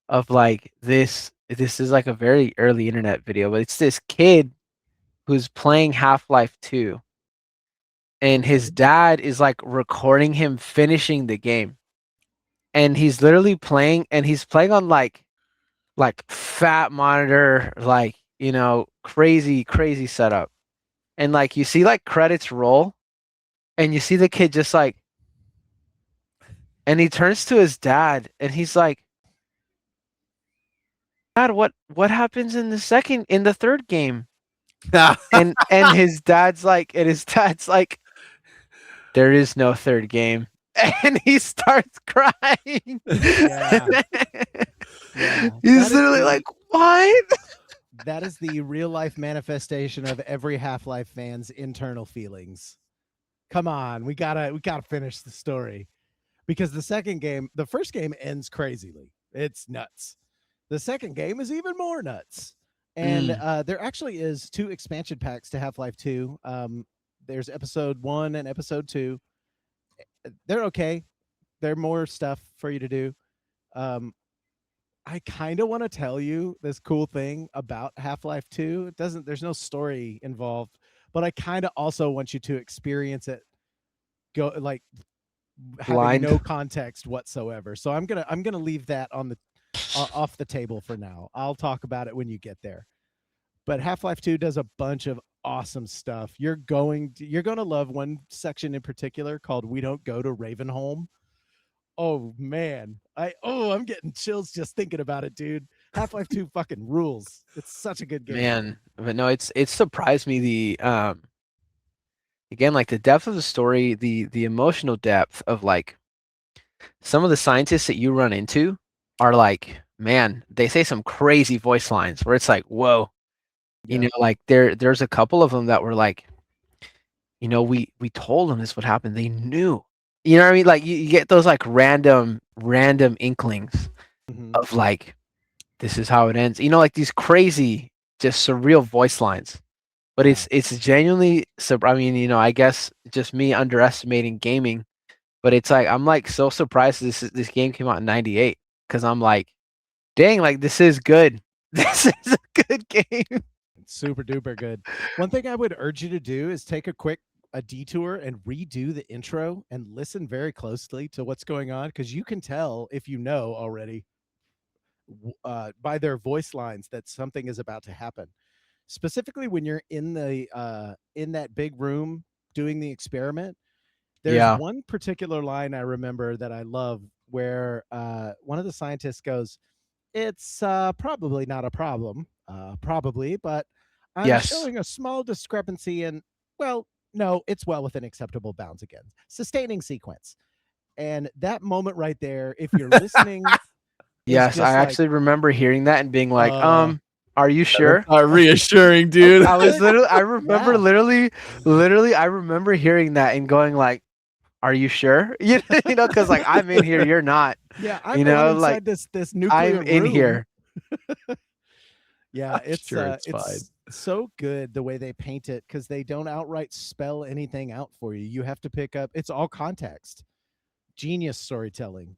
of like this is like a very early internet video, but it's this kid who's playing Half-Life 2, and his dad is like recording him finishing the game. And he's literally playing, and he's playing on like fat monitor, like, crazy setup. And like you see like credits roll, and you see the kid just like, and he turns to his dad and he's like, Dad, what happens in the third game? And his dad's like, there is no third game. And he starts crying. Yeah. Yeah. He's literally like, what? That is the real life manifestation of every Half-Life fan's internal feelings. Come on, we gotta finish the story, because the first game ends crazily. It's nuts. The second game is even more nuts. And there actually is 2 expansion packs to Half-Life 2. There's episode 1 and episode 2. They're okay. They're more stuff for you to do. I kind of want to tell you this cool thing about Half-Life 2. There's no story involved, but I kind of also want you to experience it having Blind. no context whatsoever. So I'm going to leave that on the off the table for now. I'll talk about it when you get there. But Half-Life 2 does a bunch of awesome stuff. You're going to love one section in particular called We Don't Go to Ravenholm. Oh man, I'm getting chills just thinking about it, dude. Half-Life 2 fucking rules. It's such a good game. Man, but no, it's surprised me again, like the depth of the story, the emotional depth of like some of the scientists that you run into are like, man, they say some crazy voice lines where it's like, whoa. Yeah. You know, like there's a couple of them that were like, we told them this would happen. They knew. You know what I mean? Like you get those like random inklings of like, this is how it ends. Like these crazy, just surreal voice lines. But it's genuinely, I mean, I guess just me underestimating gaming, but it's like I'm like so surprised this game came out in '98, because I'm like, dang, like this is good. This is a good game. Super duper good. One thing I would urge you to do is take a detour and redo the intro and listen very closely to what's going on, because you can tell, if you know already, by their voice lines, that something is about to happen. Specifically when you're in that big room doing the experiment. There's one particular line I remember that I love, where one of the scientists goes, "It's probably not a problem, probably, but I'm showing a small discrepancy in, well, no, it's well within acceptable bounds again. Sustaining sequence." And that moment right there, if you're listening, yes, I actually remember hearing that and being like, are you sure? Reassuring, dude. I remember literally, I remember hearing that and going like, are you sure? Because like I'm in here, you're not. Yeah, I'm inside like this nuclear I'm room. in here. Yeah, it's sure it's so good the way they paint it, because they don't outright spell anything out for you. You have to pick up. It's all context. Genius storytelling.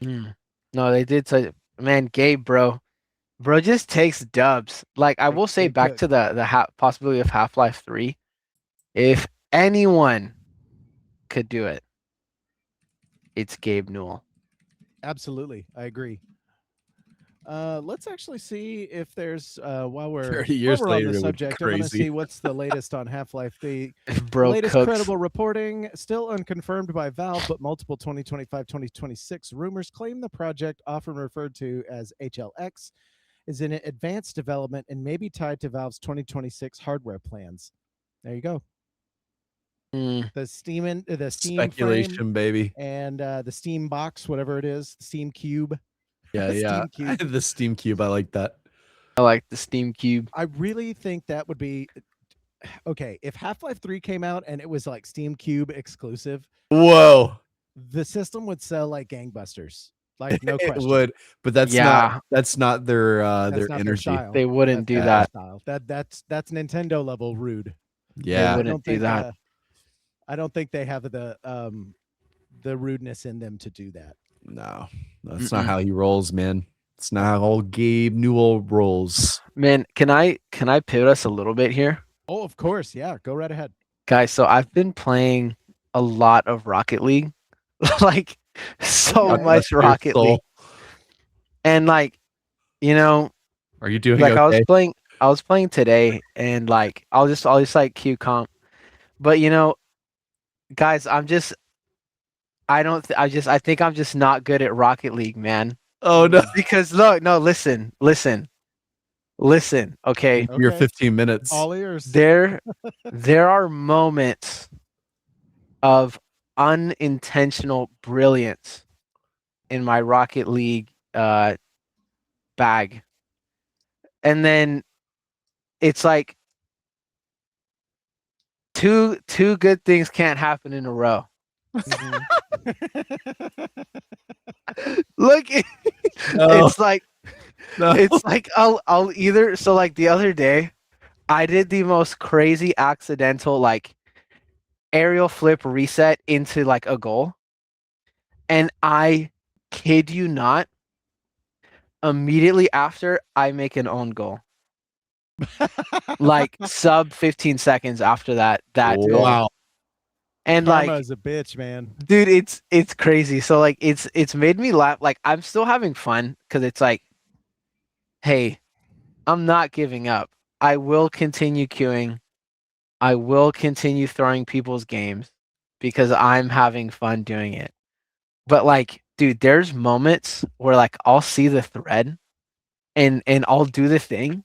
No, they did say, man, Gabe, bro just takes dubs. Like I will say, back to the possibility of Half-Life 3, if anyone could do it, it's Gabe Newell. Absolutely, I agree. Let's actually see if there's while we're 30 years on later, the subject. I'm going to see what's the latest on Half-Life. The latest credible reporting, still unconfirmed by Valve, but multiple 2025-2026 rumors claim the project, often referred to as HLX, is in advanced development and may be tied to Valve's 2026 hardware plans. There you go. The Steam speculation frame, baby, and the Steam box, whatever it is, Steam Cube. Yeah, Steam Cube. The Steam Cube. I like that. I like the Steam Cube. I really think that would be okay if Half-Life 3 came out and it was like Steam Cube exclusive. Whoa, the system would sell like gangbusters. Like no question. It would, but that's not their energy. They wouldn't do that. Style. That's Nintendo level rude. Yeah, they wouldn't do that. I don't think they have the rudeness in them to do that. No, that's not how he rolls, man. It's not how old Gabe Newell rolls. Man, can I pivot us a little bit here? Oh, of course. Yeah, go right ahead. Guys, so I've been playing a lot of Rocket League. Like so much Rocket League. And like, are you doing like okay? I was playing today, and like I'll just like Q comp. But guys, I think I'm just not good at Rocket League, man. Oh no. Because look, no, listen. Okay, Your Okay. 15 minutes. All ears. there are moments of unintentional brilliance in my Rocket League bag, and then it's like two good things can't happen in a row. Mhm. Look, No. it's like No. it's like I'll either, so like the other day I did the most crazy accidental like aerial flip reset into like a goal, and I kid you not, immediately after I make an own goal. Like sub 15 seconds after that goal. Wow. And Karma like, is a bitch, man. dude, it's crazy. So like it's made me laugh. Like I'm still having fun because it's like, hey, I'm not giving up. I will continue queuing. I will continue throwing people's games because I'm having fun doing it. But like, dude, there's moments where like I'll see the thread and I'll do the thing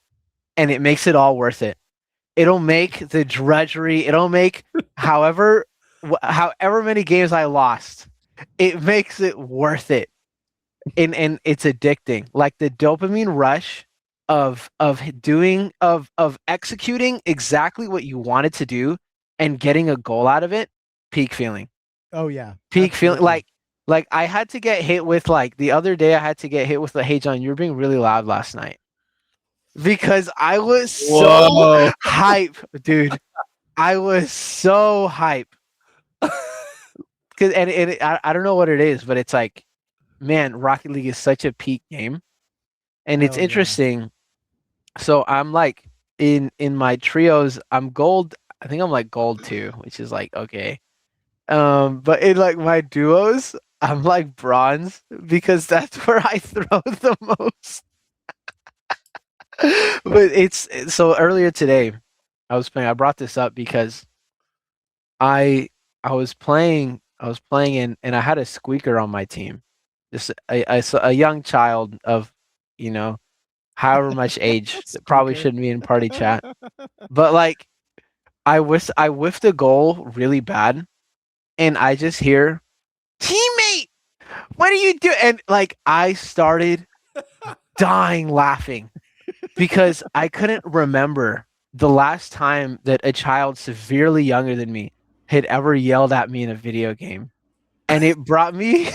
and it makes it all worth it. It'll make the drudgery, it'll make however many games I lost, it makes it worth it. And it's addicting. Like the dopamine rush of executing exactly what you wanted to do and getting a goal out of it, peak feeling. Oh yeah. Peak feeling absolutely. like I had to get hit with like the other day I had to get hit with the, hey John, you're being really loud last night. Because I was so Whoa. hype, dude. I was so hype. Cause I don't know what it is, but it's like, man, Rocket League is such a peak game. And it's Hell yeah. interesting. So I'm like in my trios, I'm gold. I think I'm like gold 2, which is like okay. But in like my duos, I'm like bronze because that's where I throw the most. But it's so earlier today, I brought this up because I I was playing and I had a squeaker on my team. Just a young child of, you know, however much age that probably Squeaker. shouldn't be in party chat. But like I whiffed a goal really bad and I just hear, teammate, what are you doing? And like I started dying laughing because I couldn't remember the last time that a child severely younger than me had ever yelled at me in a video game. And it brought me,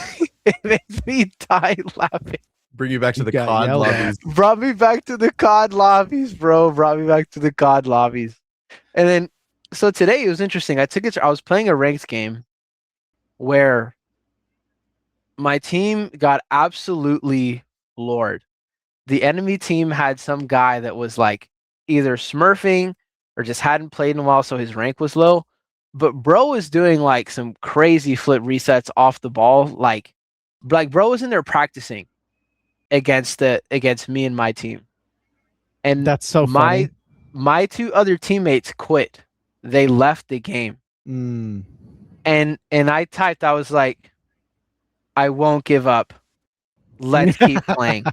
it made me die laughing. Bring you back to You the got COD yelled at. lobbies. Brought me back to the COD lobbies, bro. Brought me back to the COD lobbies. And then, so today it was interesting. I was playing a ranked game where my team got absolutely floored. The enemy team had some guy that was like either smurfing or just hadn't played in a while, so his rank was low. But bro was doing like some crazy flip resets off the ball, like bro was in there practicing against me and my team. And That's so funny. my 2 other teammates quit. They left the game. Mm. And I typed, I was like, I won't give up. Let's keep playing.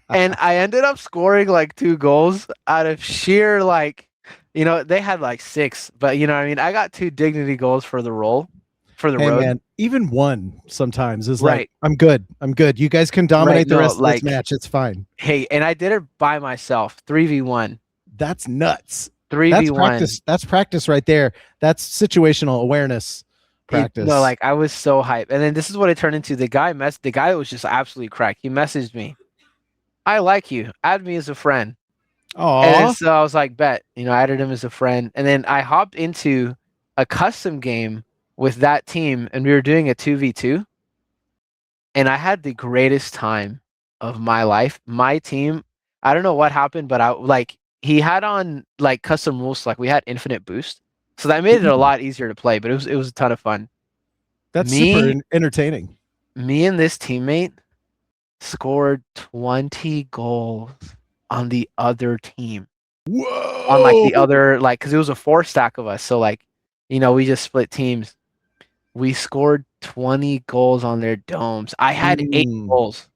And I ended up scoring like 2 goals out of sheer like, they had like 6, but you know what I mean? I got 2 dignity goals for the roll, for the Hey road. man, even one sometimes is Right. like, I'm good. You guys can dominate the no, rest of like- this match. It's fine. Hey, and I did it by myself, 3v1. That's nuts. 3v1. That's practice. That's practice right there. That's situational awareness practice. No, like I was so hyped. And then this is what it turned into. The guy was just absolutely cracked. He messaged me, I like you. Add me as a friend. And then, Aw. so I was like, bet, I added him as a friend. And then I hopped into a custom game with that team and we were doing a 2v2. And I had the greatest time of my life. My team, I don't know what happened, but he had on like custom rules, like we had infinite boost. So that made it a lot easier to play, but it was a ton of fun. That's Me- super entertaining. Me and this teammate scored 20 goals on the other team. Whoa. On like the other, like, because it was a 4 stack of us. So like, we just split teams. We scored 20 goals on their domes. I had 8 Mm. goals.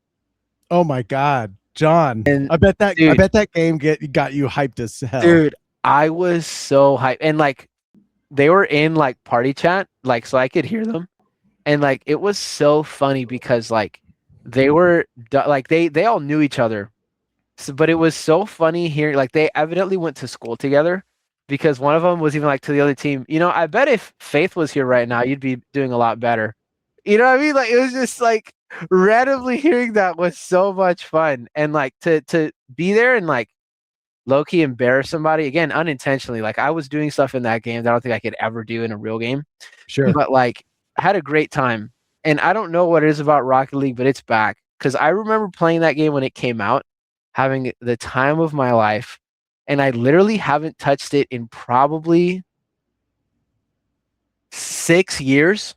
Oh my God, John! And I bet dude, that game got you hyped as hell. dude, I was so hyped, and like they were in like party chat, like so I could hear them, and like it was so funny because like like they all knew each other, so, but it was so funny hearing like they evidently went to school together, because one of them was even like to the other team, I bet if Faith was here right now, you'd be doing a lot better. You know what I mean? Like it was just like randomly hearing that was so much fun, and like to be there and like low key embarrass somebody again unintentionally. Like I was doing stuff in that game that I don't think I could ever do in a real game. Sure. But like I had a great time. And I don't know what it is about Rocket League, but it's back. Because I remember playing that game when it came out, having the time of my life. And I literally haven't touched it in probably 6 years.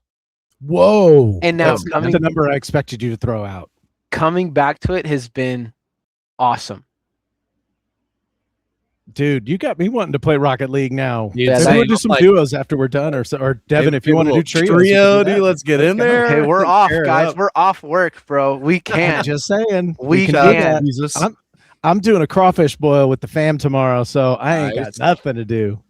Whoa! And now That's not the number I expected you to throw out. Coming back to it has been awesome. Dude, you got me wanting to play Rocket League now. Yeah, Maybe we'll do some duos after we're done, or Devin, if you want to do trios, dude, let's get in there. Okay, we're off, Tear it guys. up. We're off work, bro. We I'm can't. just saying, We can do can't. that. Jesus. I'm doing a crawfish boil with the fam tomorrow, so I ain't got Nice. nothing to do.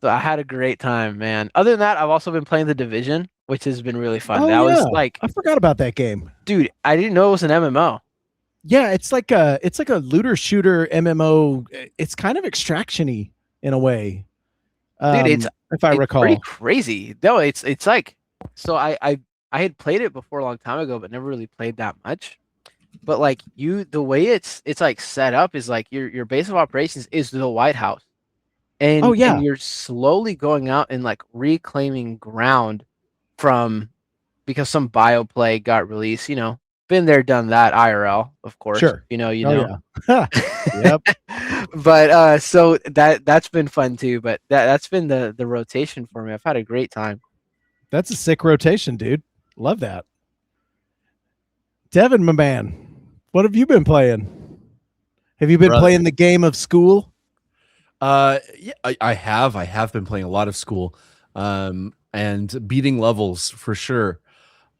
So I had a great time, man. Other than that, I've also been playing The Division, which has been really fun. Oh, That was yeah. like, I forgot about that game. dude, I didn't know it was an MMO. Yeah, it's like a looter shooter MMO. It's kind of extraction-y in a way. Dude, it's if I recall. pretty crazy. No, it's like, so I had played it before a long time ago, but never really played that much. But like the way it's like set up is like your base of operations is the White House. And, Oh, yeah. and you're slowly going out and like reclaiming ground because some bioplague got released, been there, done that IRL, of course. Sure. You know. Yeah. Yep. But so that's been fun too. But that's been the rotation for me. I've had a great time. That's a sick rotation, dude. Love that. Devin, my man, what have you been playing? Have you been playing the game of school? Yeah, I have been playing a lot of school, and beating levels for sure.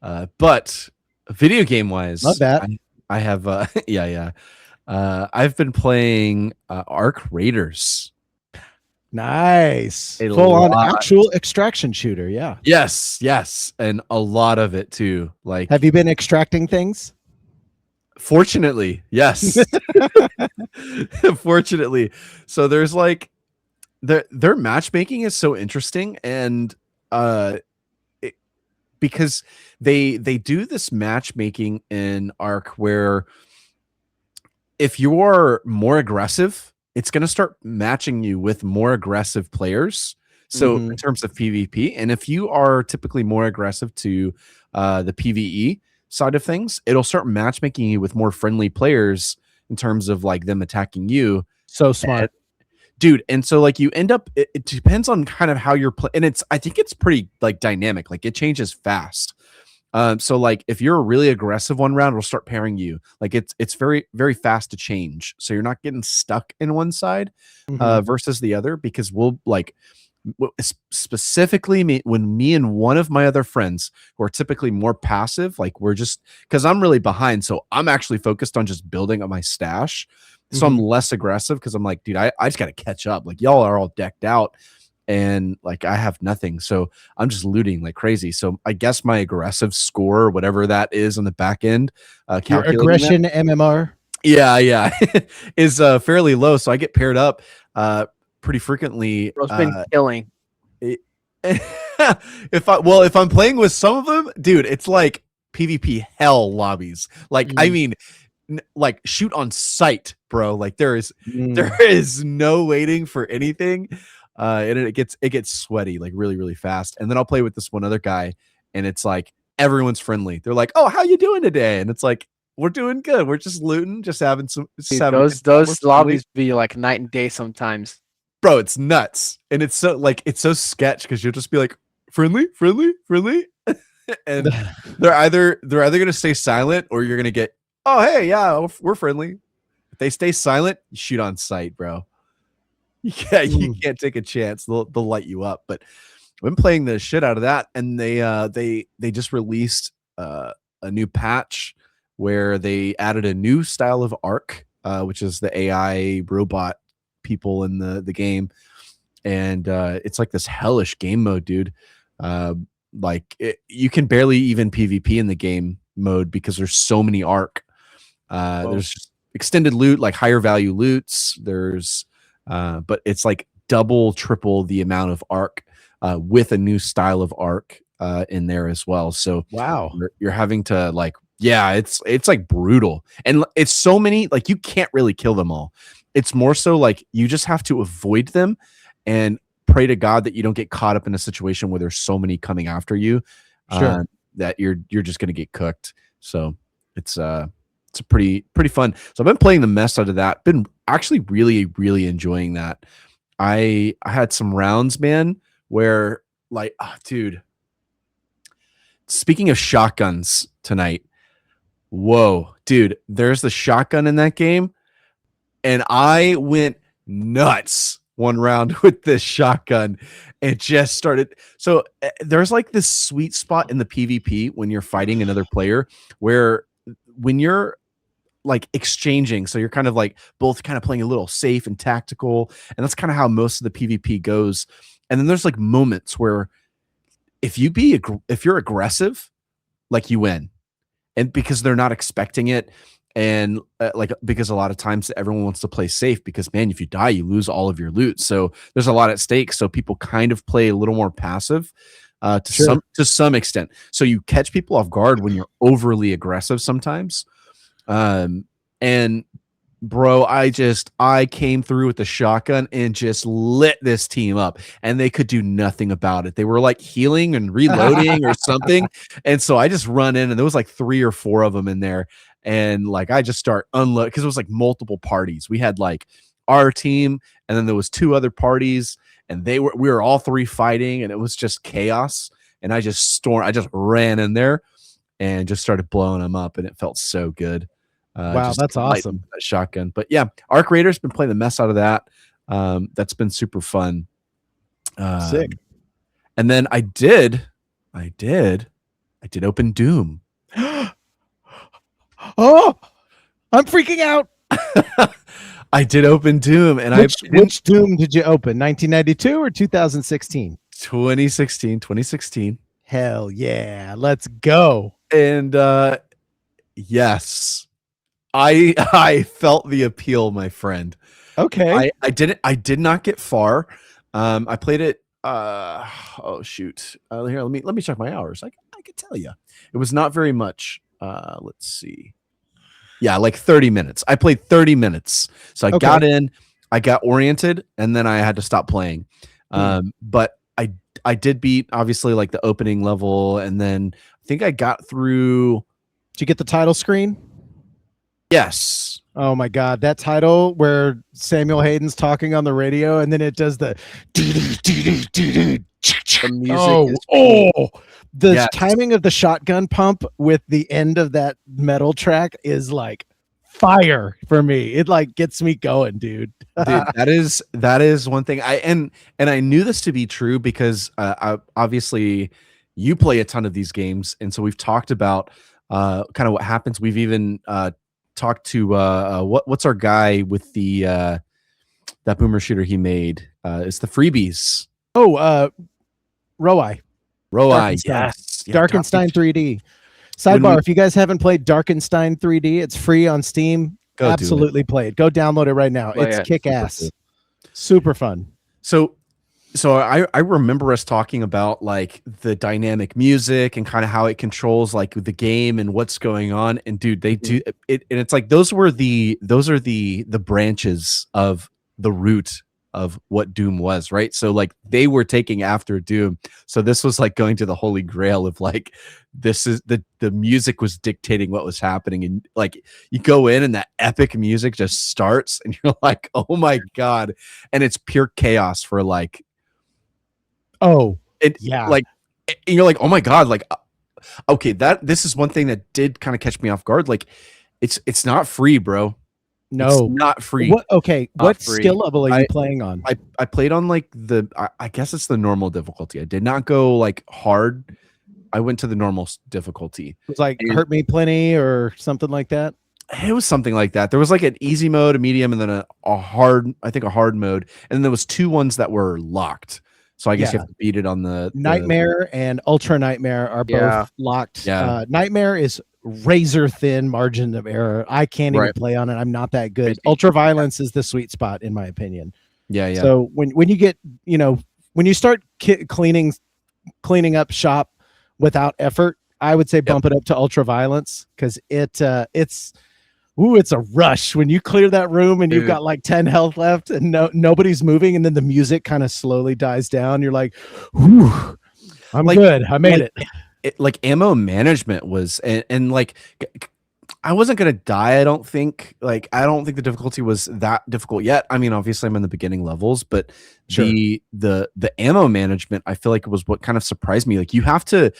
But video game wise, Love that. I have, yeah. I've been playing Arc Raiders. Nice. A Full on lot. actual extraction shooter. Yeah. Yes, and a lot of it too. Like, Have you been extracting things? fortunately, yes. Fortunately, so there's like their matchmaking is so interesting, and because they do this matchmaking in Arc where if you are more aggressive, it's going to start matching you with more aggressive players. So in terms of PvP, and if you are typically more aggressive to the PvE side of things, it'll start matchmaking you with more friendly players in terms of like them attacking you. So smart. Dude, and so like you end up, it depends on kind of how you're playing, and I think it's pretty like dynamic, like it changes fast. So like if you're a really aggressive one round, we'll start pairing you. Like it's very, very fast to change, so you're not getting stuck in one side versus the other, because we'll like specifically when me and one of my other friends who are typically more passive, like we're just, because I'm really behind, so I'm actually focused on just building up my stash. So I'm less aggressive because I'm like, dude, I just got to catch up. Like y'all are all decked out and like I have nothing. So I'm just looting like crazy. So I guess my aggressive score, whatever that is on the back end, your aggression MMR. Yeah, is fairly low. So I get paired up pretty frequently. Bro's been killing. If I'm playing with some of them, dude, it's like PvP hell lobbies. Like I mean, like shoot on sight, bro. Like there is no waiting for anything, and it gets sweaty like really, really fast. And then I'll play with this one other guy, and it's like everyone's friendly. They're like, "Oh, how you doing today?" And it's like, "We're doing good. We're just looting, just having some." Dude, those lobbies be like night and day sometimes. Bro, it's nuts, and it's so sketch because you'll just be like, "Friendly," and they're either gonna stay silent or you're gonna get, "Oh, hey, yeah, we're friendly." If they stay silent, you shoot on sight, bro. You can't take a chance. They'll light you up. But I've been playing the shit out of that, and they just released a new patch where they added a new style of arc, which is the AI robot people in the game, and it's like this hellish game mode, dude. You can barely even PvP in the game mode because there's so many arc. There's just extended loot, like higher value loots. There's but it's like double, triple the amount of arc with a new style of arc in there as well. So Wow. you're having to like, yeah, it's like brutal, and it's so many, like you can't really kill them all. It's more so like you just have to avoid them and pray to God that you don't get caught up in a situation where there's so many coming after you that you're just gonna get cooked. So it's a pretty fun. So I've been playing the mess out of that. Been actually really enjoying that. I had some rounds, man, where like, dude. Speaking of shotguns tonight, whoa, dude, there's the shotgun in that game, and I went nuts one round with this shotgun. It just started. So there's like this sweet spot in the PvP when you're fighting another player where when you're like exchanging, so you're kind of like both kind of playing a little safe and tactical, and that's kind of how most of the PvP goes. And then there's like moments where if you're aggressive, like you win, and because they're not expecting it, and because a lot of times everyone wants to play safe because, man, if you die, you lose all of your loot. So there's a lot at stake. So people kind of play a little more passive to some extent. So you catch people off guard when you're overly aggressive sometimes. And bro, I came through with the shotgun and just lit this team up, and they could do nothing about it. They were like healing and reloading or something. And so I just run in, and there was like 3 or 4 of them in there. And like, I just start unload, because it was like multiple parties. We had like our team, and then there was 2 other parties, and we were all 3 fighting, and it was just chaos. And I just ran in there and just started blowing them up, and it felt so good. Wow, that's awesome. That shotgun. But yeah, Arc Raiders been playing the mess out of that. That's been super fun. Sick. And then I did open Doom. Oh, I'm freaking out. I did open Doom, and which Doom did you open? 1992 or 2016? 2016. Hell yeah, let's go. And yes, I felt the appeal, my friend. Okay. I did not get far. I played it. Oh shoot. Here, let me check my hours. I could tell you, it was not very much. Let's see. Yeah, like 30 minutes. I played 30 minutes. So I got in, I got oriented, and then I had to stop playing. But I did beat, obviously, like the opening level, and then I think I got through. Did you get the title screen? Yes. Oh my God, that title where Samuel Hayden's talking on the radio, and then it does the music. The timing of the shotgun pump with the end of that metal track is like fire for me. It like gets me going, dude. Dude, that is one thing. And I knew this to be true because obviously you play a ton of these games, and so we've talked about kind of what happens. We've even talked to what's our guy with the that boomer shooter he made. It's the freebies. Roi. Yes. Darkenstein 3D. Sidebar, if you guys haven't played Darkenstein 3D, it's free on Steam. Absolutely play it. Go download it right now. It's kick-ass. Super fun. So I remember us talking about like the dynamic music and kind of how it controls like the game and what's going on. And dude, they do it, and it's like those are the branches of the root of what Doom was, right? So like they were taking after Doom. So this was like going to the holy grail of like, this is the music was dictating what was happening. And like you go in and that epic music just starts and you're like, oh my God. And it's pure chaos for like, like, and you're like, oh my God, like, okay, this is one thing that did kind of catch me off guard. Like it's not free, bro. No, it's not free. What skill level are you playing on? I played on like I guess it's the normal difficulty. I did not go like hard. I went to the normal difficulty. It was like And Hurt Me Plenty or something like that. it was something like that. There was like an easy mode, a medium, and then a hard, I think a hard mode. And then there was 2 ones that were locked. So I guess you have to beat it on the Nightmare and Ultra Nightmare are both locked. Yeah. Nightmare is razor thin margin of error. I can't even play on it. I'm not that good. Ultra Violence is the sweet spot in my opinion. Yeah. So when you get, when you start cleaning up shop without effort, I would say bump it up to Ultra Violence, because it's a rush when you clear that room and you've got like 10 health left and nobody's moving, and then the music kind of slowly dies down. You're like, whew, I'm like, good. I made it. Like ammo management was, and like I wasn't gonna die. I don't think the difficulty was that difficult yet. I mean, obviously I'm in the beginning levels, but the ammo management, I feel like it was what kind of surprised me. Like you have to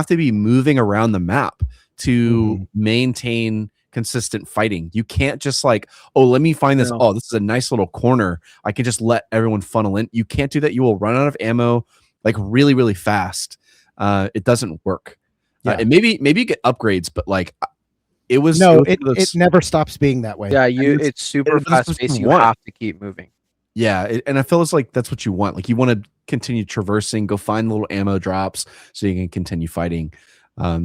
be moving around the map to maintain consistent fighting. You can't just like, oh, let me find this. Oh, this is a nice little corner. I can just let everyone funnel in. You can't do that. You will run out of ammo like really, really fast. It doesn't work. And maybe you get upgrades, but like it never stops being that way. Yeah, it's super fast paced. You have to keep moving. Yeah, and I feel it's like that's what you want. Like you want to continue traversing, go find little ammo drops so you can continue fighting.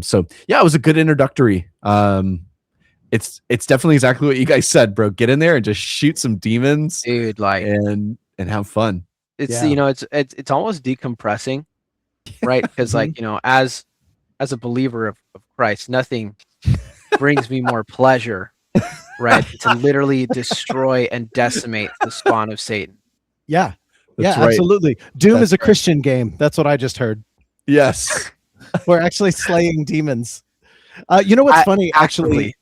So yeah, it was a good introductory. It's definitely exactly what you guys said, bro. Get in there and just shoot some demons, dude. Like and have fun. It's it's almost decompressing, right? Because like as a believer of Christ, nothing brings me more pleasure, right? To literally destroy and decimate the spawn of Satan. Yeah, absolutely. Doom is a Christian game. That's what I just heard. Yes, we're actually slaying demons. You know what's funny? Actually,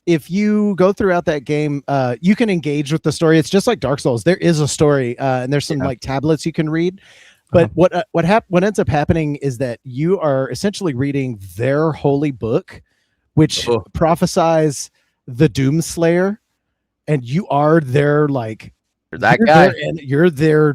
if you go throughout that game, you can engage with the story. It's just like Dark Souls. There is a story, and there's some like tablets you can read. But what ends up happening is that you are essentially reading their holy book, which prophesies the Doom Slayer, and you are their like that guy, and you're their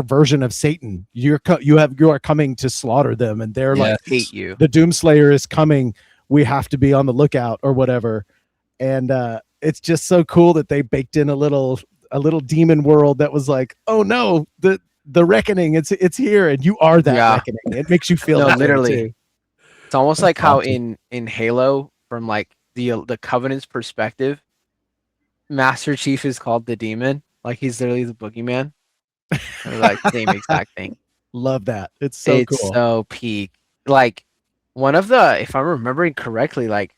version of Satan. You are coming to slaughter them, and they're like, hate you. The Doom Slayer is coming. We have to be on the lookout or whatever. And it's just so cool that they baked in a little demon world that was like, oh no, the reckoning, it's here, and you are that reckoning. It makes you feel literally too. It's almost like how in Halo, from like the Covenant's perspective, Master Chief is called the demon. Like he's literally the boogeyman. Like same exact thing. Love that. It's cool. So peak. Like one of the, if I'm remembering correctly, like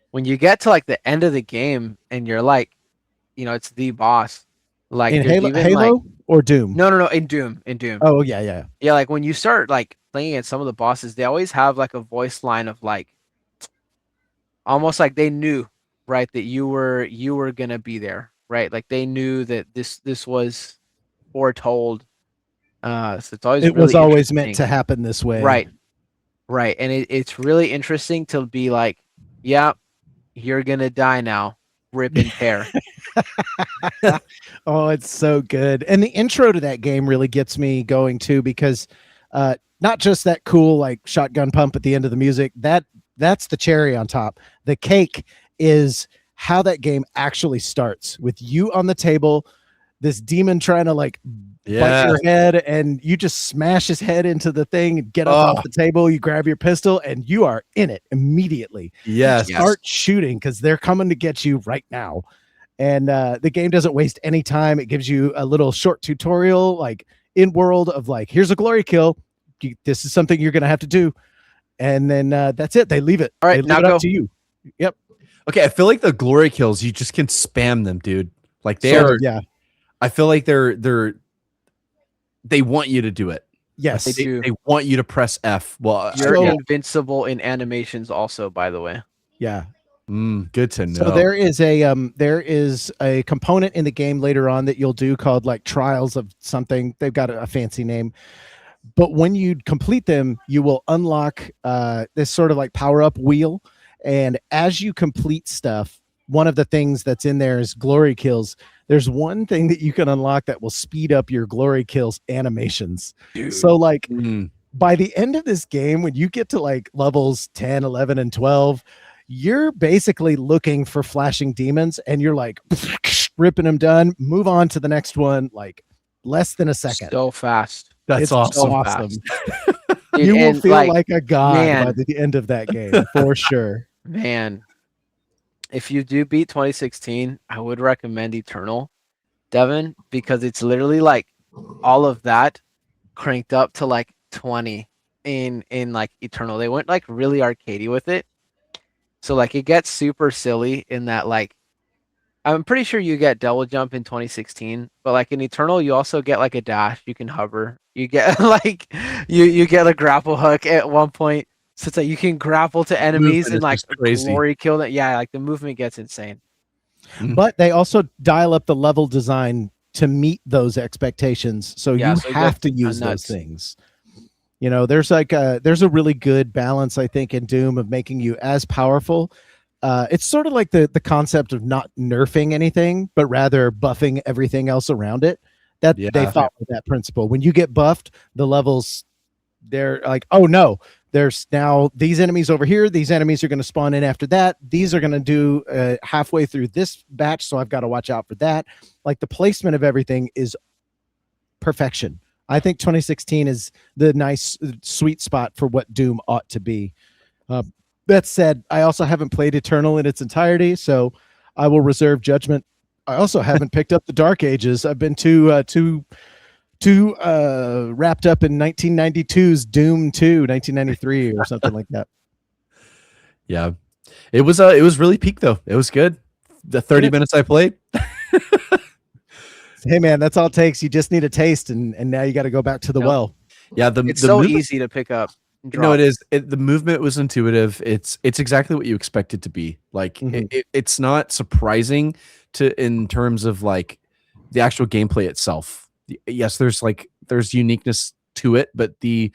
when you get to like the end of the game and you're like, it's the boss. Like in Halo or Doom? No, in Doom. Oh yeah. Yeah, like when you start like playing at some of the bosses, they always have like a voice line of like, almost like they knew, right, that you were gonna be there, right? Like they knew that this was foretold. So it's always was always meant to happen this way, right? And it's really interesting to be like, yeah, you're gonna die now, rip and tear. Oh, it's so good. And the intro to that game really gets me going too, because not just that cool like shotgun pump at the end of the music, that's the cherry on top. The cake is how that game actually starts, with you on the table, this demon trying to like bite your head, and you just smash his head into the thing and get up off the table. You grab your pistol and you are in it immediately. Yes. Start shooting, because they're coming to get you right now. And the game doesn't waste any time. It gives you a little short tutorial, like in world, of like, here's a glory kill. This is something you're going to have to do. And then that's it. They leave it. All right, now go to you. Yep. Okay, I feel like the glory kills, you just can spam them, dude. Like I feel like they want you to do it. Yes, they do. They want you to press F. Well, you're invincible in animations also, by the way. Yeah. Good to know. So there is a component in the game later on that you'll do called like trials of something. They've got a fancy name. But when you complete them, you will unlock this sort of like power up wheel. And as you complete stuff, one of the things that's in there is glory kills. There's one thing that you can unlock that will speed up your glory kills animations. Dude. So like by the end of this game, when you get to like levels 10, 11, and 12, you're basically looking for flashing demons and you're like ripping them done, move on to the next one, like less than a second. So fast. That's It's awesome. So awesome. fast. Dude, You will and, feel like a god by man, the end of that game for sure. man, if you do beat 2016, I would recommend Eternal, Devin, because it's literally like all of that cranked up to like 20 in like Eternal. They went like really arcadey with it. So like it gets super silly in that like I'm pretty sure you get double jump in 2016, but like in Eternal you also get like a dash, you can hover. You get like you get a grapple hook at one point. So it's like you can grapple to enemies Movement and is like just crazy. glory kill them. Yeah, like the movement gets insane. But they also dial up the level design to meet those expectations. So Yeah, you so it have gets to use those nuts. things. You know, there's a really good balance, I think, in Doom of making you as powerful. It's sort of like the concept of not nerfing anything, but rather buffing everything else around it. That Yeah. they thought with that principle. When you get buffed, the levels, they're like, oh no, there's now these enemies over here. These enemies are going to spawn in after that. These are going to do halfway through this batch, so I've got to watch out for that. Like the placement of everything is perfection. I think 2016 is the nice sweet spot for what Doom ought to be. That said, I also haven't played Eternal in its entirety, so I will reserve judgment. I also haven't picked up the Dark Ages. I've been too wrapped up in 1992's Doom 2, 1993 or something like that. Yeah. It was really peak though. It was good. The 30 minutes I played. Hey man, that's all it takes. You just need a taste, and now you got to go back to the Yep. well. Yeah, It's the so movement, easy to pick up. And no, drop. it is. The movement was intuitive. It's exactly what you expect it to be. Like Mhm. it's not surprising in terms of like the actual gameplay itself. Yes, there's uniqueness to it, but the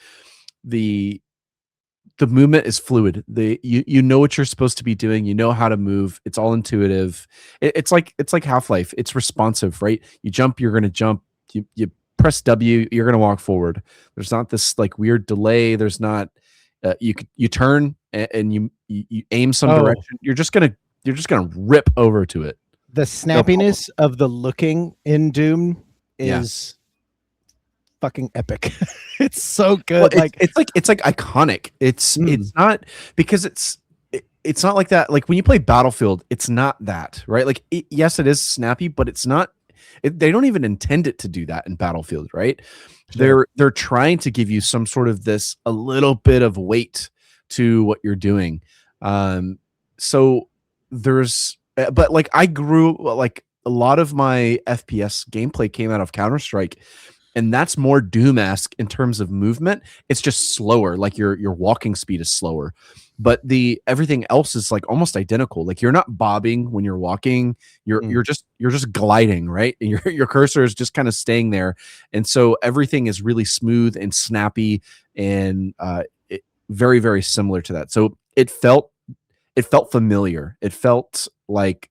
movement is fluid. You know what you're supposed to be doing. You know how to move. It's all intuitive. It's like Half-Life. It's responsive, right? You jump, you're gonna jump. You press W, you're gonna walk forward. There's not this like weird delay. There's not you turn and you aim some direction. You're just gonna rip over to it. The snappiness of the looking in Doom is fucking epic. It's so good. Well, it's like iconic. It's not because it's not like that. Like when you play Battlefield, it's not that, right? Like yes, it is snappy, but it's not. They don't even intend it to do that in Battlefield, right? Sure. They're trying to give you some sort of a little bit of weight to what you're doing. So there's, but like I grew like a lot of my FPS gameplay came out of Counter-Strike. And that's more Doom-esque in terms of movement. It's just slower, like your walking speed is slower. But everything else is like almost identical. Like you're not bobbing when you're walking. You're just gliding, right? And your cursor is just kind of staying there. And so everything is really smooth and snappy and very, very similar to that. So it felt familiar. It felt like,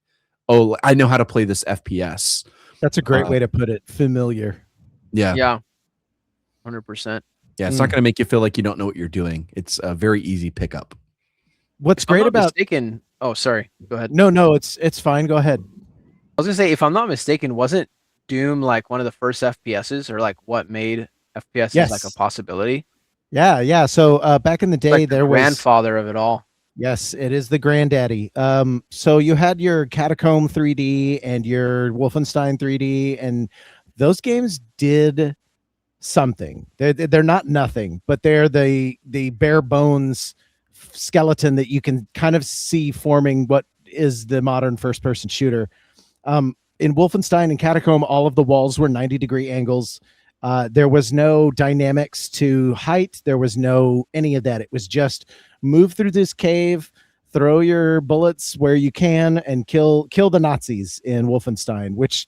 oh, I know how to play this FPS. That's a great way to put it. Familiar. Yeah. 100%. Yeah, it's not going to make you feel like you don't know what you're doing. It's a very easy pickup. What's If I'm great not about mistaken, oh sorry, go ahead. No, it's fine. Go ahead. I was gonna say, if I'm not mistaken, wasn't Doom like one of the first FPSs, or like what made FPSs like a possibility? Yeah. So back in the day, Like there was grandfather of it all. Yes, it is the granddaddy. So you had your Catacomb 3D and your Wolfenstein 3D, and those games did something. They're not nothing, but they're the bare bones skeleton that you can kind of see forming what is the modern first person shooter. In Wolfenstein and Catacomb, all of the walls were 90-degree angles. There was no dynamics to height. There was no any of that. It was just move through this cave, throw your bullets where you can, and kill the Nazis in Wolfenstein, which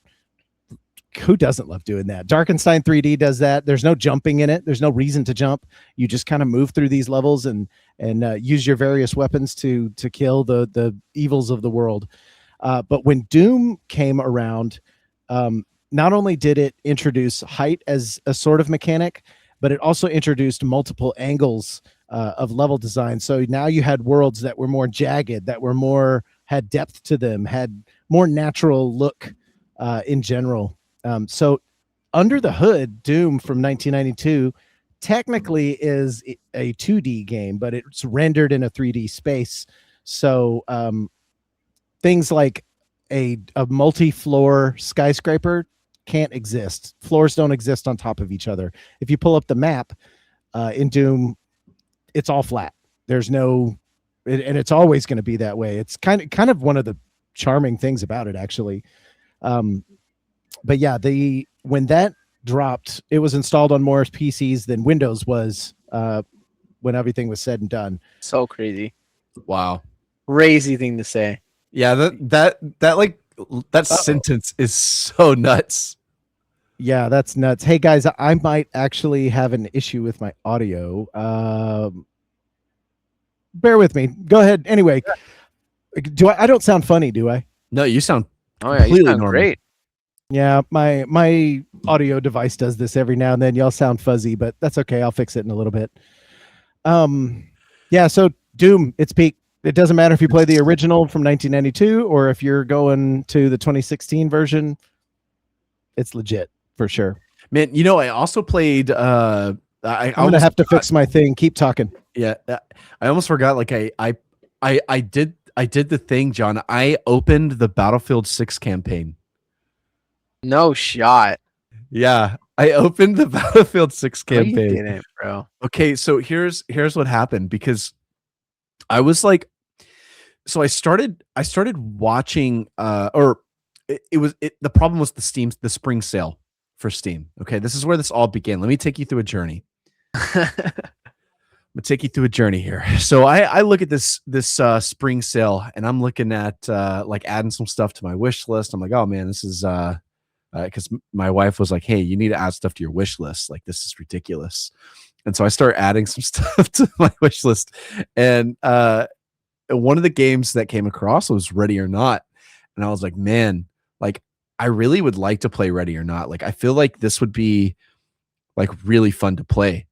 who doesn't love doing that? Darkenstein 3D does that. There's no jumping in it. There's no reason to jump. You just kind of move through these levels and use your various weapons to kill the evils of the world. But when Doom came around, not only did it introduce height as a sort of mechanic, but it also introduced multiple angles of level design. So now you had worlds that were more jagged, that were more had depth to them, had more natural look in general. So under the hood, Doom from 1992 technically is a 2D game, but it's rendered in a 3D space. So things like a multi-floor skyscraper can't exist. Floors don't exist on top of each other. If you pull up the map in Doom, it's all flat. There's no, and it's always going to be that way. It's kind of one of the charming things about it, actually. But yeah, when that dropped, it was installed on more PCs than Windows was when everything was said and done. So crazy. Wow. Crazy thing to say. Yeah, that sentence is so nuts. Yeah, that's nuts. Hey guys, I might actually have an issue with my audio. Bear with me. Go ahead. Anyway, I don't sound funny, do I? No, you sound Oh yeah, completely you sound normal. great. Yeah, my audio device does this every now and then. Y'all sound fuzzy, but that's okay. I'll fix it in a little bit. Yeah, so Doom, it's peak. It doesn't matter if you play the original from 1992 or if you're going to the 2016 version. It's legit for sure. Man, you know, I also played I'm gonna have to fix my thing. Keep talking. Yeah, I almost forgot. Like I did the thing, John. I opened the Battlefield 6 campaign. No shot. Yeah, I opened the Battlefield 6 No, you campaign. didn't, bro. Okay, so here's what happened, because I was like, so I started watching the problem was the spring sale for Steam. Okay, this is where this all began. Let me take you through a journey. I'm gonna take you through a journey here. So I look at this spring sale, and I'm looking at like adding some stuff to my wish list. I'm like, oh man, this is because my wife was like, hey, you need to add stuff to your wish list. Like, this is ridiculous. And so I start adding some stuff to my wish list. And one of the games that came across was Ready or Not. And I was like, man, like, I really would like to play Ready or Not. Like, I feel like this would be like really fun to play.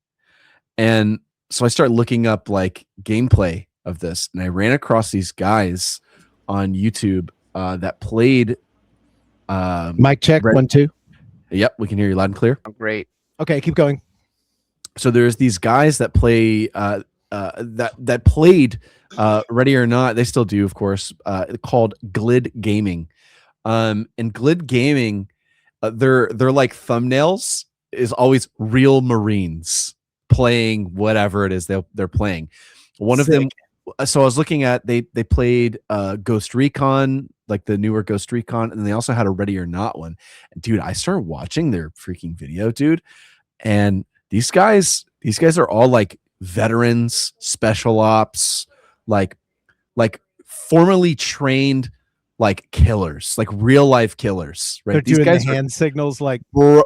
And so I started looking up like gameplay of this, and I ran across these guys on YouTube that played. Mic check, 1 2. Yep, we can hear you loud and clear. Oh, great. Okay, keep going. So there's these guys that play that played Ready or Not. They still do, of course. Called Glid Gaming, and Glid Gaming, their like thumbnails is always real Marines playing whatever it is they're playing. One of them. So I was looking at they played Ghost Recon, like the newer Ghost Recon, and they also had a Ready or Not one. And dude, I started watching their freaking video, dude, and these guys are all like veterans, special ops, like formerly trained like killers, like real life killers, right? They're These doing guys the hand signals like bro.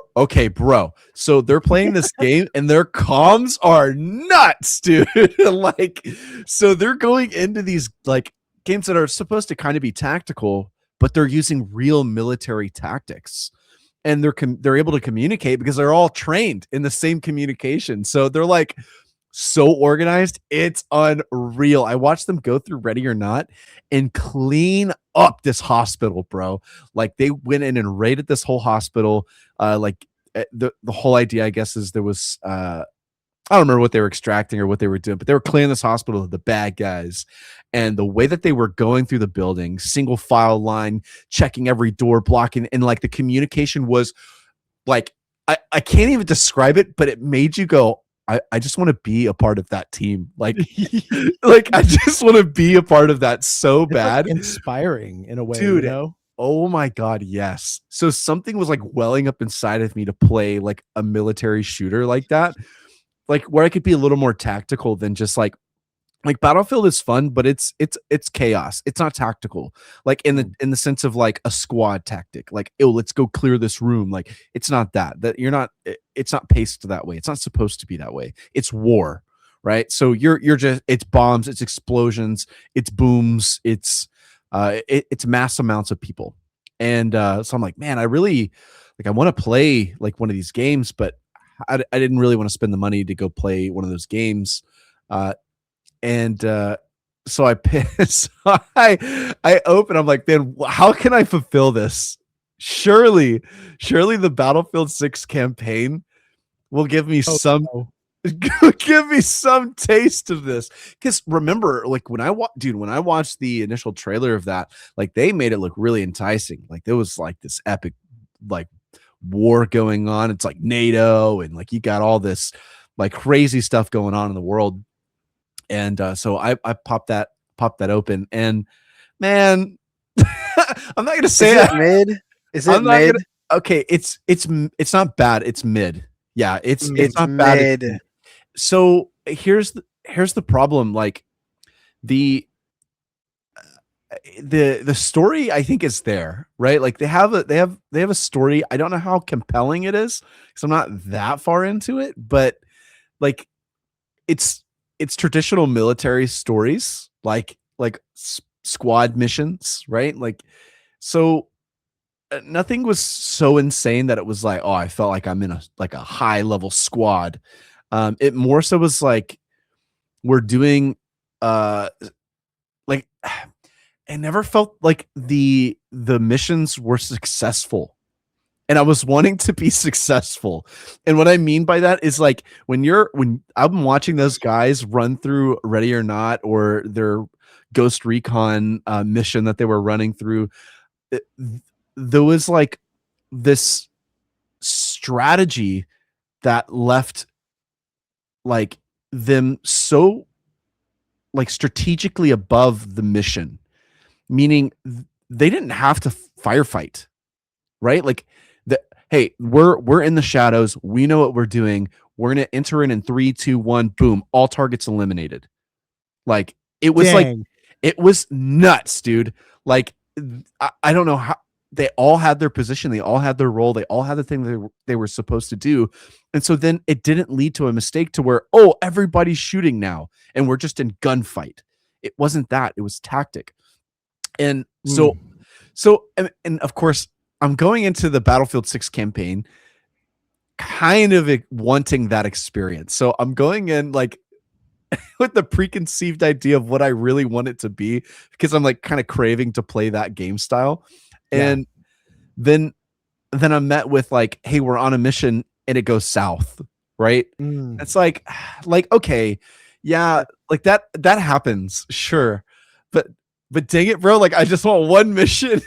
So they're playing this game and their comms are nuts, dude. Like, so they're going into these like games that are supposed to kind of be tactical, but they're using real military tactics. And they're able to communicate because they're all trained in the same communication. So they're like so organized. It's unreal. I watched them go through Ready or Not and clean up this hospital, bro. Like, they went in and raided this whole hospital. Like, the whole idea, I guess, is there was I don't remember what they were extracting or what they were doing, but they were clearing this hospital of the bad guys. And the way that they were going through the building, single file line, checking every door, blocking, and like the communication was like, I can't even describe it, but it made you go, I just want to be a part of that team. Like, like I just want to be a part of that so bad. Like inspiring in a way, dude. you know? Oh my God, yes. So something was like welling up inside of me to play like a military shooter like that. Like, where I could be a little more tactical than just like Battlefield is fun, but it's chaos. It's not tactical. Like in the sense of like a squad tactic. Like, oh, let's go clear this room. Like, it's not that you're not. It's not paced that way. It's not supposed to be that way. It's war, right? So you're just, it's bombs, it's explosions, it's booms, it's mass amounts of people. And so I'm like, man, I really like, I want to play like one of these games, but I didn't really want to spend the money to go play one of those games. And so I open, I'm like, man, how can I fulfill this? Surely the Battlefield 6 campaign will give me some give me some taste of this. Because remember, like when I watched the initial trailer of that, like they made it look really enticing. Like there was like this epic like war going on. It's like NATO, and like you got all this like crazy stuff going on in the world. And so I popped that open, and man, I'm not gonna say Is it mid? Is it mid? Okay, it's not bad. It's mid. Yeah, it's not mid. bad. So here's the problem. Like the story I think is there, right? Like they have a story. I don't know how compelling it is because I'm not that far into it, but like it's traditional military stories, like squad missions, right? Like so nothing was so insane that it was like, oh, I felt like I'm in a high level squad. It more so was like we're doing like I never felt like the missions were successful, and I was wanting to be successful. And what I mean by that is like when I'm watching those guys run through Ready or Not or their Ghost Recon mission that they were running through, there was like this strategy that left like them so like strategically above the mission, meaning they didn't have to firefight, right? Like hey, we're in the shadows, we know what we're doing, we're gonna enter in 3, 2, 1, boom, all targets eliminated. Like it was like it was nuts, dude. Like I don't know how they all had their position, they all had their role, they all had the thing they were supposed to do. And so then it didn't lead to a mistake to where, oh, everybody's shooting now and we're just in gunfight. It wasn't that, it was tactic. And so and of course I'm going into the Battlefield 6 campaign kind of wanting that experience. So I'm going in like with the preconceived idea of what I really want it to be, because I'm like kind of craving to play that game style. And then I'm met with like, hey, we're on a mission and it goes south, right? It's like okay, yeah, like that happens, sure, but dang it, bro, like I just want one mission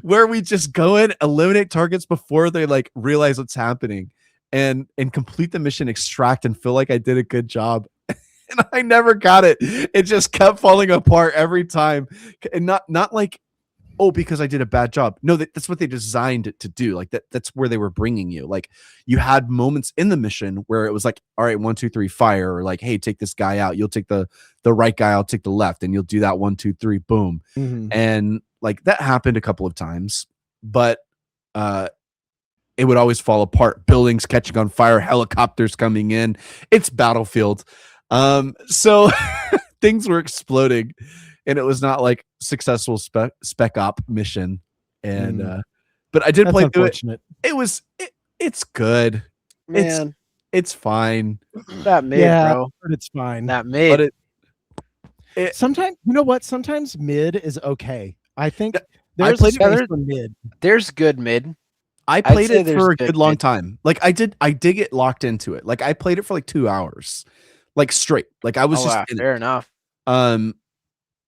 where we just go in, eliminate targets before they like realize what's happening, and complete the mission, extract, and feel like I did a good job. And I never got it. It just kept falling apart every time, and not like, oh, because I did a bad job. No, that's what they designed it to do. Like that's where they were bringing you. Like you had moments in the mission where it was like, all right, 1, 2, 3, fire, or like, hey, take this guy out. You'll take the right guy. I'll take the left, and you'll do that 1, 2, 3, boom. And like that happened a couple of times, but it would always fall apart. Buildings catching on fire, helicopters coming in. It's Battlefield. So things were exploding, and it was not like successful spec op mission. And but I did play through it. It's good. Man, it's fine. That mid, bro. It's fine. That mid. But sometimes, you know what? Sometimes mid is okay. I think there's mid. There's good mid. I played it for a good long time. Like I did get locked into it. Like I played it for like 2 hours, like straight. Like I was just fair enough.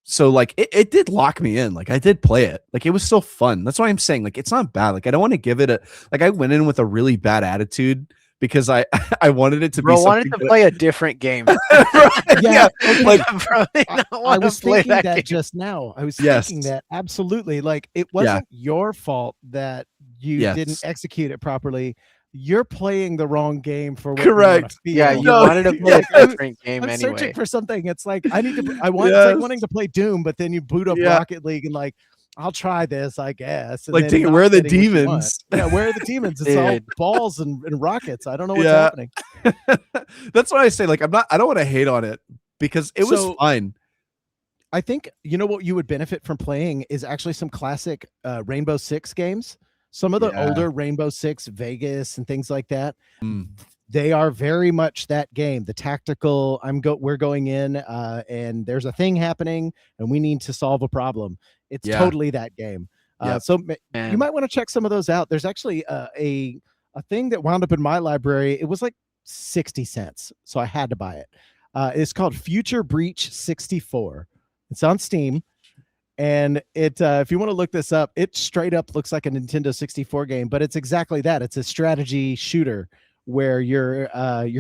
So like it did lock me in. Like I did play it. Like it was still fun. That's why I'm saying like it's not bad. Like I don't want to give it a like I went in with a really bad attitude because I wanted it to be. I wanted to play a different game. Yeah, like I was thinking that just now. I was thinking that absolutely. Like it wasn't your fault that you didn't execute it properly. You're playing the wrong game for what correct. You wanted to play a different game I'm anyway. Searching for something. It's like I want it's like wanting to play Doom, but then you boot up Rocket League and like I'll try this, I guess. And like, where are the demons? Yeah, where are the demons? It's all balls and rockets. I don't know what's happening. That's why I say like I don't want to hate on it because it was fine. I think you know what you would benefit from playing is actually some classic Rainbow Six games. Some of the older Rainbow Six, Vegas, and things like that. They are very much that game. The tactical, we're going in, and there's a thing happening, and we need to solve a problem. It's Yeah. totally that game. Yep. So you Man. might want to check some of those out. There's actually a thing that wound up in my library. It was like 60 cents, so I had to buy it. It's called Future Breach 64. It's on Steam. And it, if you want to look this up, it straight up looks like a Nintendo 64 game, but it's exactly that. It's a strategy shooter where you're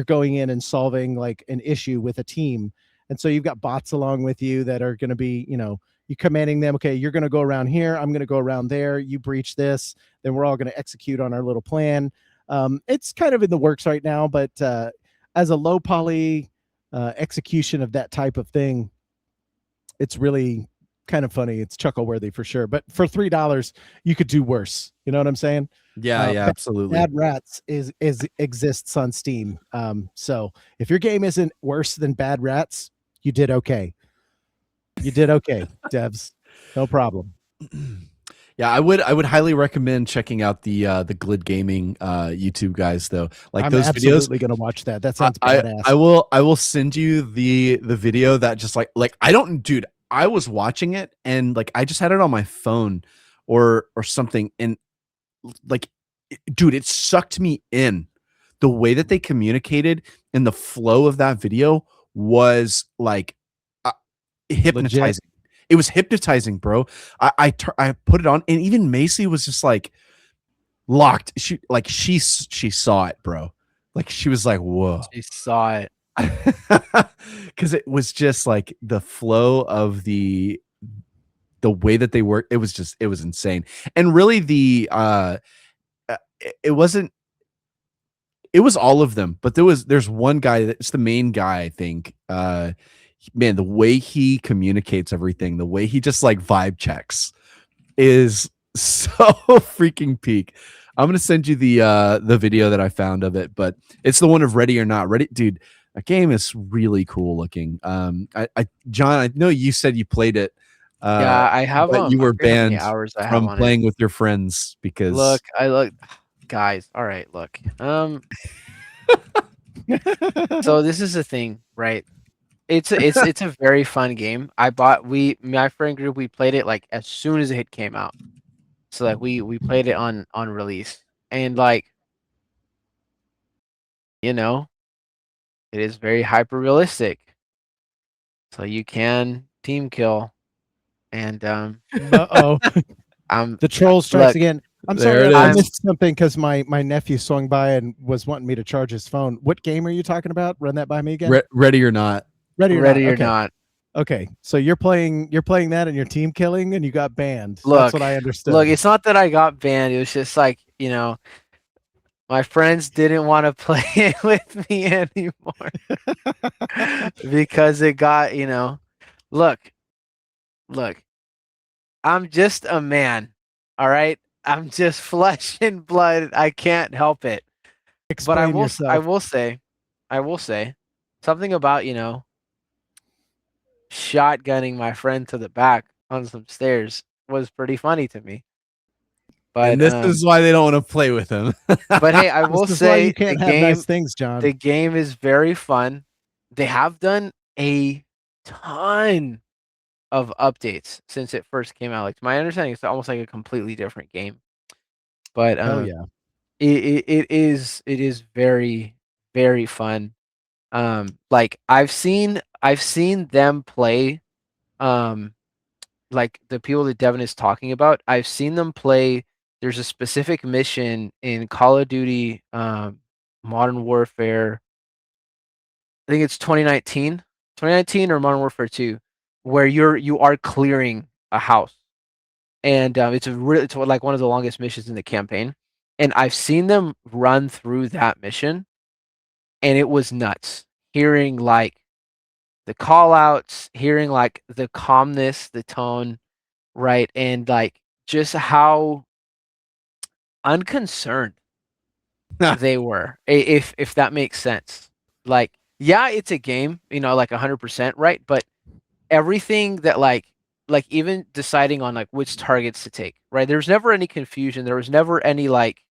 going in and solving like an issue with a team. And so you've got bots along with you that are going to be, you commanding them, okay, you're going to go around here, I'm going to go around there, you breach this, then we're all going to execute on our little plan. It's kind of in the works right now, but as a low poly execution of that type of thing, it's really kind of funny. It's chuckle worthy for sure. But for $3, you could do worse. You know what I'm saying? Yeah, absolutely. Bad Rats exists on Steam. So if your game isn't worse than Bad Rats, you did okay. You did okay, devs. No problem. Yeah, I would highly recommend checking out the Glid Gaming YouTube guys though. Like I'm those absolutely videos. Gonna watch that. That sounds badass. I will send you the video that just like I don't, dude. I was watching it and like I just had it on my phone or something, and like, dude, it sucked me in. The way that they communicated and the flow of that video was like hypnotizing. Legit. It was hypnotizing, bro. I put it on, and even Macy was just like locked. She saw it, bro. Like she was like, whoa. She saw it. Because it was just like the flow of the way that they work. It was insane. And really it wasn't, it was all of them, but there's one guy that's the main guy, I think. Man, the way he communicates everything, the way he just like vibe checks is so freaking peak. I'm gonna send you the video that I found of it, but it's the one of Ready or Not. Ready, dude. That game is really cool looking. John, I know you said you played it. Yeah, I have. But you I were forget how many banned hours I have from on playing with your friends because guys. All right, look. So this is the thing, right? It's a very fun game. My friend group, we played it like as soon as it came out. So like we played it on release, and like, it is very hyper realistic. So you can team kill, and Uh-oh. The troll strikes again. I'm there sorry, it I is. missed something because my nephew swung by and was wanting me to charge his phone. What game are you talking about? Run that by me again. Ready or Not. Ready or Ready not? or Okay. Not. Okay, so you're playing that and you're team killing and you got banned. That's Look, what I understood. Look, it's not that I got banned. It was just like, my friends didn't want to play it with me anymore because it got, look, I'm just a man. All right. I'm just flesh and blood. I can't help it. Explain But I yourself. will say something about, shotgunning my friend to the back on some stairs was pretty funny to me. But And this is why they don't want to play with him. but hey, I will This is why say you can't the have game nice things, John. the game is very fun. They have done a ton of updates since it first came out. Like to my understanding, it's almost like a completely different game. But Oh yeah. it is very, very fun. Like I've seen them play, like the people that Devin is talking about. I've seen them play. There's a specific mission in Call of Duty, Modern Warfare. I think it's 2019 or Modern Warfare 2, where you are clearing a house, and it's like one of the longest missions in the campaign. And I've seen them run through that mission, and it was nuts. Hearing like the call outs, hearing like the calmness, the tone, right? And like just how unconcerned they were, if that makes sense. Like, yeah, it's a game, like 100%, right? But everything that like even deciding on like which targets to take, right? There's never any confusion. There was never any like,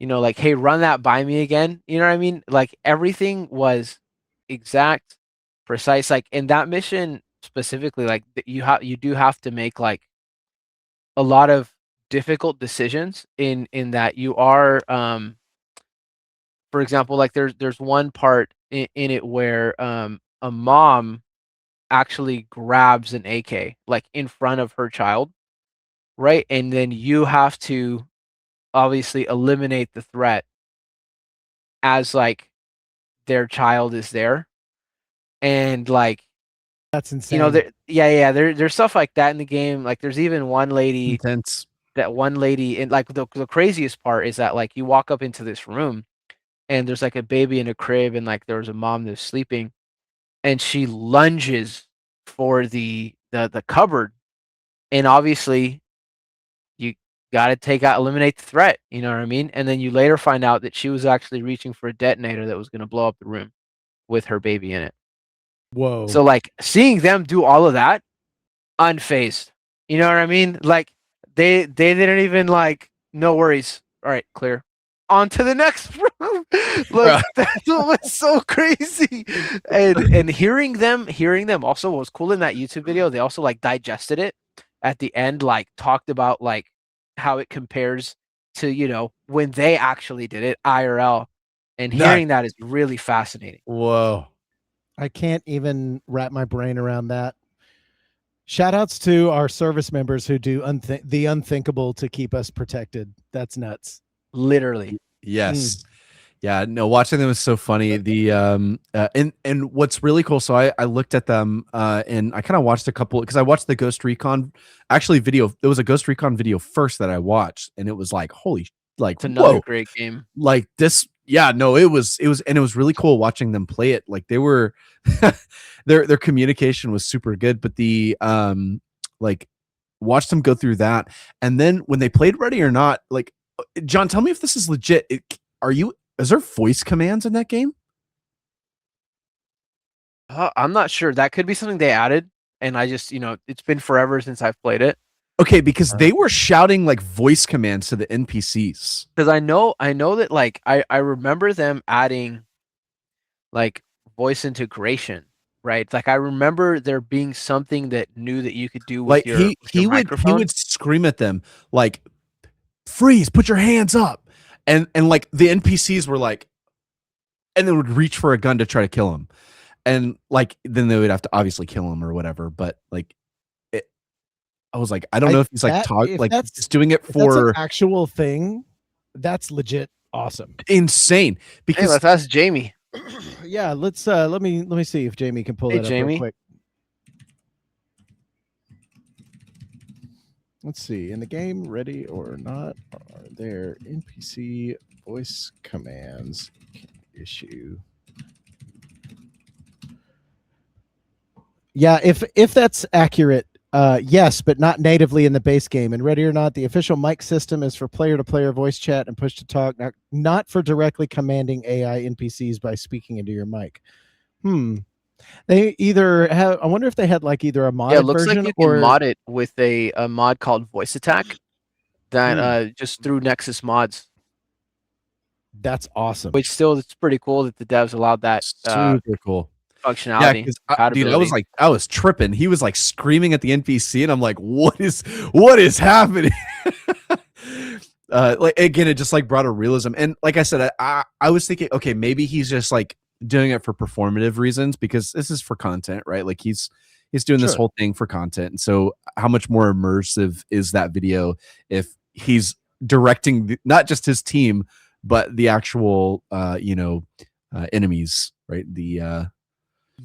you know, like, hey, run that by me again. You know what I mean? Like everything was exact, precise. Like in that mission specifically, like you do have to make like a lot of difficult decisions in that you are for example, like there's one part in it where a mom actually grabs an AK like in front of her child, right? And then you have to obviously eliminate the threat as like their child is there. And like, That's you know, insane. there's stuff like that in the game. Like there's even one lady Intense. and like the craziest part is that like you walk up into this room and there's like a baby in a crib and like there was a mom that's sleeping and she lunges for the cupboard and obviously you got to eliminate the threat, you know what I mean? And then you later find out that she was actually reaching for a detonator that was going to blow up the room with her baby in it. Whoa. So like seeing them do all of that unfazed, you know what I mean? Like they didn't even like no worries. All right, clear. On to the next room. Like that's what was so crazy. And hearing them also what was cool in that YouTube video, they also like digested it at the end, like talked about like how it compares to, you know, when they actually did it IRL. And hearing that is really fascinating. Whoa. I can't even wrap my brain around that. Shout outs to our service members who do the unthinkable to keep us protected. That's nuts. Literally. Yes. Yeah, no, watching them was so funny. The and what's really cool, so I looked at them and I kind of watched a couple because I watched the Ghost Recon actually video. There was a Ghost Recon video first that I watched, and it was like, holy, like It's another whoa, great game. like this. Yeah, no, it was and it was really cool watching them play it. Like they were their communication was super good, but the like watched them go through that. And then when they played Ready or Not, like John, tell me if this is legit. Is there voice commands in that game? I'm not sure. That could be something they added, and I just, you know, it's been forever since I've played it. Okay, because they were shouting like voice commands to the NPCs. Because I know that like I remember them adding like voice integration, right? Like I remember there being something that new that you could do with Like your microphone. he would scream at them like, freeze, put your hands up. And like the NPCs were like, and they would reach for a gun to try to kill him. And like then they would have to obviously kill him or whatever. But like I was like, I don't know if he's like just doing it for an actual thing. That's legit awesome. Insane. Because let's ask Jamie. Yeah, let's let me see if Jamie can pull that up real quick. Let's see. In the game Ready or Not, are there NPC voice commands issue? Yeah, if that's accurate, yes, but not natively in the base game. In Ready or Not, the official mic system is for player-to-player voice chat and push-to-talk, not for directly commanding AI NPCs by speaking into your mic. They either have. I wonder if they had like either a modded it looks version like you can mod it with a mod called Voice Attack that just through Nexus Mods. That's awesome. Which still, it's pretty cool that the devs allowed that super cool functionality. Yeah, dude, I was tripping. He was like screaming at the NPC, and I'm like, what is happening? Like again, it just like brought a realism. And like I said, I was thinking, okay, maybe he's just like doing it for performative reasons because this is for content, right? Like he's doing this whole thing for content. And so how much more immersive is that video if he's directing not just his team, but the actual enemies, right?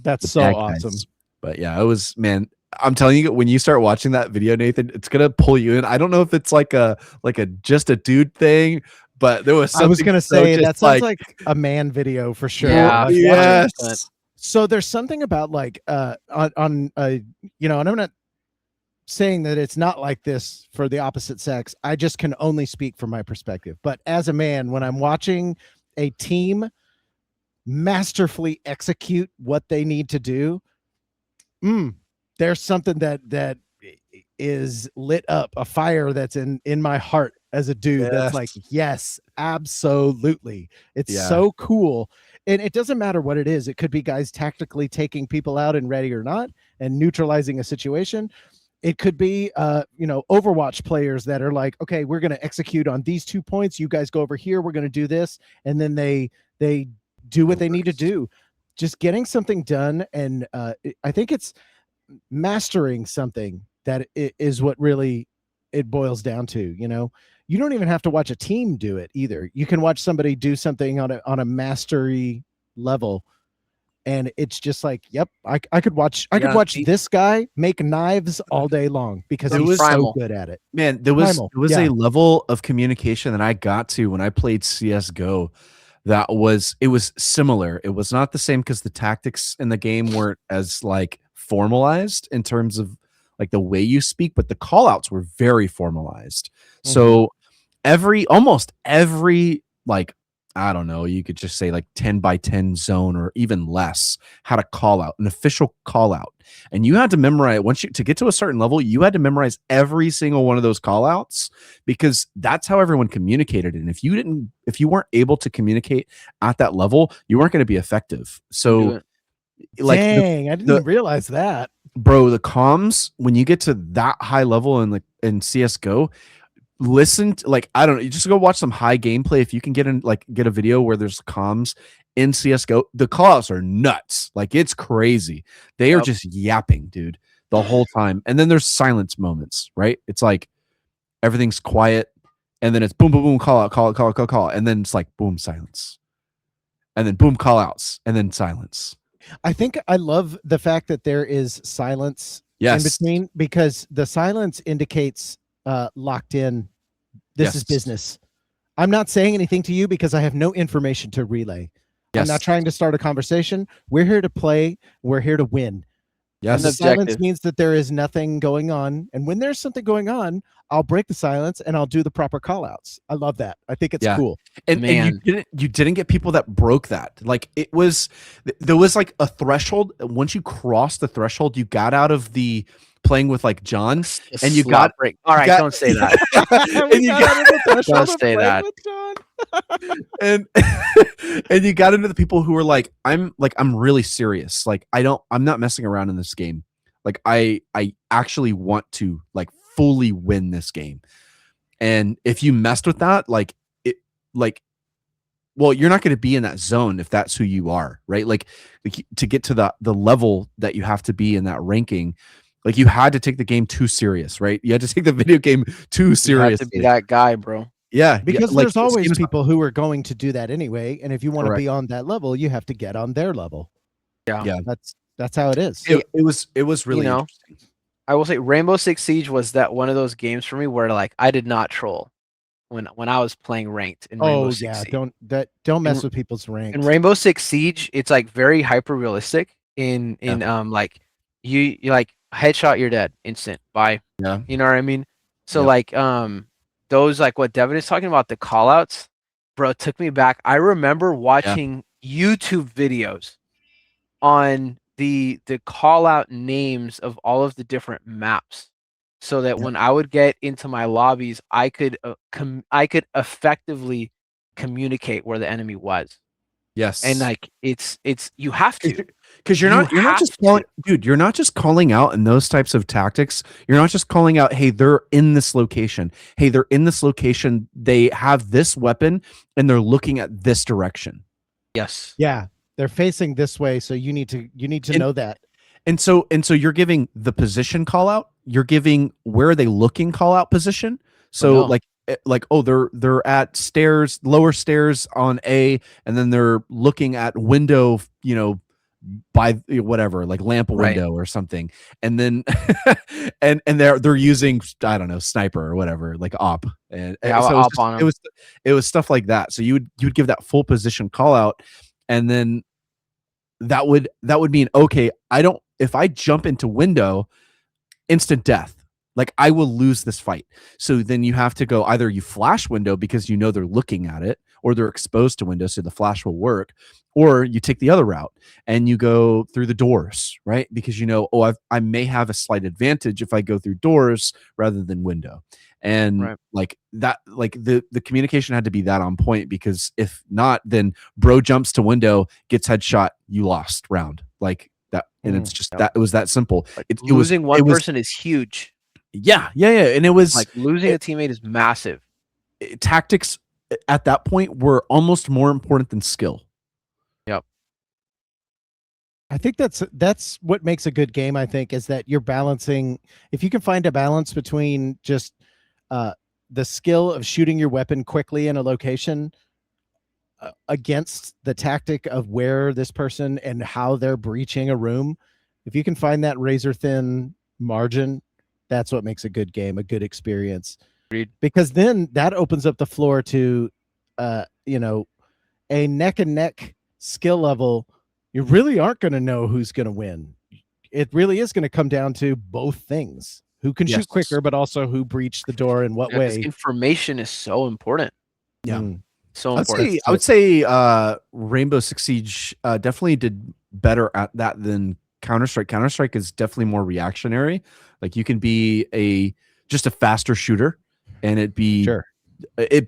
That's so awesome. But yeah, it was, man, I'm telling you, when you start watching that video, Nathan, it's gonna pull you in. I don't know if it's like a just a dude thing, but there was something. I was gonna say that sounds like a man video for sure. Yeah, yes. So there's something about like and I'm not saying that it's not like this for the opposite sex. I just can only speak from my perspective. But as a man, when I'm watching a team masterfully execute what they need to do, there's something that is lit up, a fire that's in my heart as a dude. That's like, yes, absolutely. It's so cool. And it doesn't matter what it is. It could be guys tactically taking people out and ready or not and neutralizing a situation. It could be Overwatch players that are like, okay, we're going to execute on these 2 points, you guys go over here, we're going to do this, and then they do what they need to do. Just getting something done. And I think it's mastering something that is what really it boils down to. You don't even have to watch a team do it either. You can watch somebody do something on a mastery level, and it's just like, yep, I could watch this guy make knives all day long because he's so good at it. Man, there was a level of communication that I got to when I played CS:GO that was similar. It was not the same because the tactics in the game weren't as like formalized in terms of like the way you speak, but the call outs were very formalized. So almost every like, I don't know, you could just say like 10 by 10 zone or even less had a call out, an official call out. And you had to memorize to get to a certain level, you had to memorize every single one of those call outs because that's how everyone communicated. And if you weren't able to communicate at that level, you weren't going to be effective. So like, dang, I didn't realize that. Bro, the comms, when you get to that high level in CS:GO, listen to, like, I don't know, you just go watch some high gameplay. If you can get a video where there's comms in CS:GO, the callouts are nuts. Like, it's crazy. They are just yapping, dude, the whole time. And then there's silence moments, right? It's like everything's quiet, and then it's boom, boom, boom, call out, and then it's like boom, silence. And then boom, call outs, and then silence. I think I love the fact that there is silence in between, because the silence indicates locked in. This is business. I'm not saying anything to you because I have no information to relay. I'm not trying to start a conversation. We're here to play. We're here to win. Yes. And the silence means that there is nothing going on. And when there's something going on, I'll break the silence and I'll do the proper call outs. I love that. I think it's cool. And you didn't get people that broke that. Like, there was like a threshold. Once you crossed the threshold, you got out of the playing with like John, and you got break. All right, don't say that. And you don't say that. and you got into the people who were like, I'm really serious. Like, I'm not messing around in this game. Like, I actually want to like fully win this game. And if you messed with that, well, you're not going to be in that zone if that's who you are, right? Like to get to the level that you have to be in that ranking, like, you had to take the game too serious, right? You had to take the video game too seriously. You have to be that guy, bro. Yeah, because there's always people who are going to do that anyway, and if you want to be on that level, you have to get on their level. Yeah. That's how it is. It was really interesting. I will say Rainbow Six Siege was that one of those games for me where like I did not troll when I was playing ranked in Rainbow Six Siege. Don't mess with people's ranks. In Rainbow Six Siege, it's like very hyper realistic in like you like headshot, you're dead, instant, bye. Yeah. You know what I mean? So like those, like what Devin is talking about, the call outs, bro, took me back. I remember watching YouTube videos on the call out names of all of the different maps, so that when I would get into my lobbies, I could effectively communicate where the enemy was. Yes. And like it's you have to, because you're not just calling out in those types of tactics. You're not just calling out, hey, they're in this location. Hey, they're in this location. They have this weapon and they're looking at this direction. Yes. Yeah. They're facing this way, so you need to know that. And so you're giving the position call out. You're giving where are they looking call out position. So they're at stairs, lower stairs on A, and then they're looking at window, by whatever, like lamp window or something, and then and they're using, I don't know, sniper or whatever, like op, and so it was stuff like that. So you'd give that full position call out, and then that would mean, okay, if I jump into window, instant death, Like, I will lose this fight. So then you have to go, either you flash window because you know they're looking at it, or they're exposed to window, so the flash will work, or you take the other route and you go through the doors, right? Because you know, oh, I may have a slight advantage if I go through doors rather than window. And Right. like that, like the communication had to be that on point, because if not, then bro jumps to window, gets headshot, you lost round. Like that, and it's just Yep. that, it was that simple. Like It was losing one person is huge. yeah, and it was Like losing a teammate is massive. tactics at that point were almost more important than skill. Yep. I think that's what makes a good game. I think is that you're balancing. If you can find a balance between just the skill of shooting your weapon quickly in a location against the tactic of where this person and how they're breaching a room, if you can find that razor thin margin, that's what makes a good game, a good experience. Agreed. Because then that opens up the floor to you know, a neck and neck skill level. You really aren't going to know who's going to win. It really is going to come down to both things: who can shoot quicker, but also who breached the door in what way. Information is so important. Yeah. So I important. would say Rainbow Six Siege definitely did better at that than Counter-Strike. Counter-Strike is definitely more reactionary. Like, you can be just a faster shooter and it'd be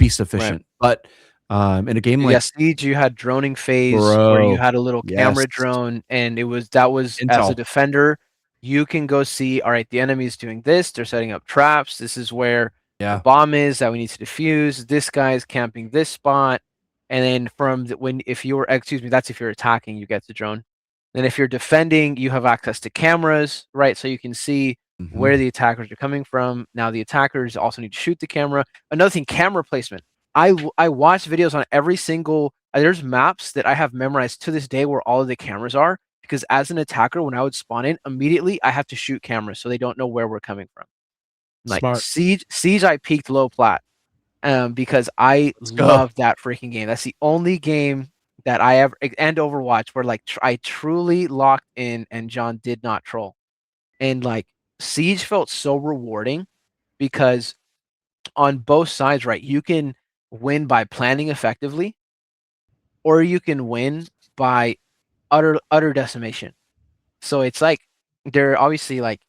sufficient. But in a game like Siege, you had droning phase where you had a little camera yes. drone, and that was Intel. As a defender, you can go see, all right, the enemy's doing this, they're setting up traps, this is where the bomb is that we need to defuse, this guy's camping this spot, and then that's if you're attacking, you get the drone. Then if you're defending, you have access to cameras, right? So you can see where the attackers are coming from. Now the attackers also need to shoot the camera. Another thing, camera placement. I watch videos on every single. There's maps that I have memorized to this day where all of the cameras are, because as an attacker, when I would spawn in, immediately I have to shoot cameras so they don't know where we're coming from. Like Smart. Siege, I peaked low plat, because I love that freaking game. That's the only game that I ever, and Overwatch, where like I truly locked in and John did not troll, and like Siege felt so rewarding because on both sides, right, you can win by planning effectively, or you can win by utter decimation. So it's like they're obviously like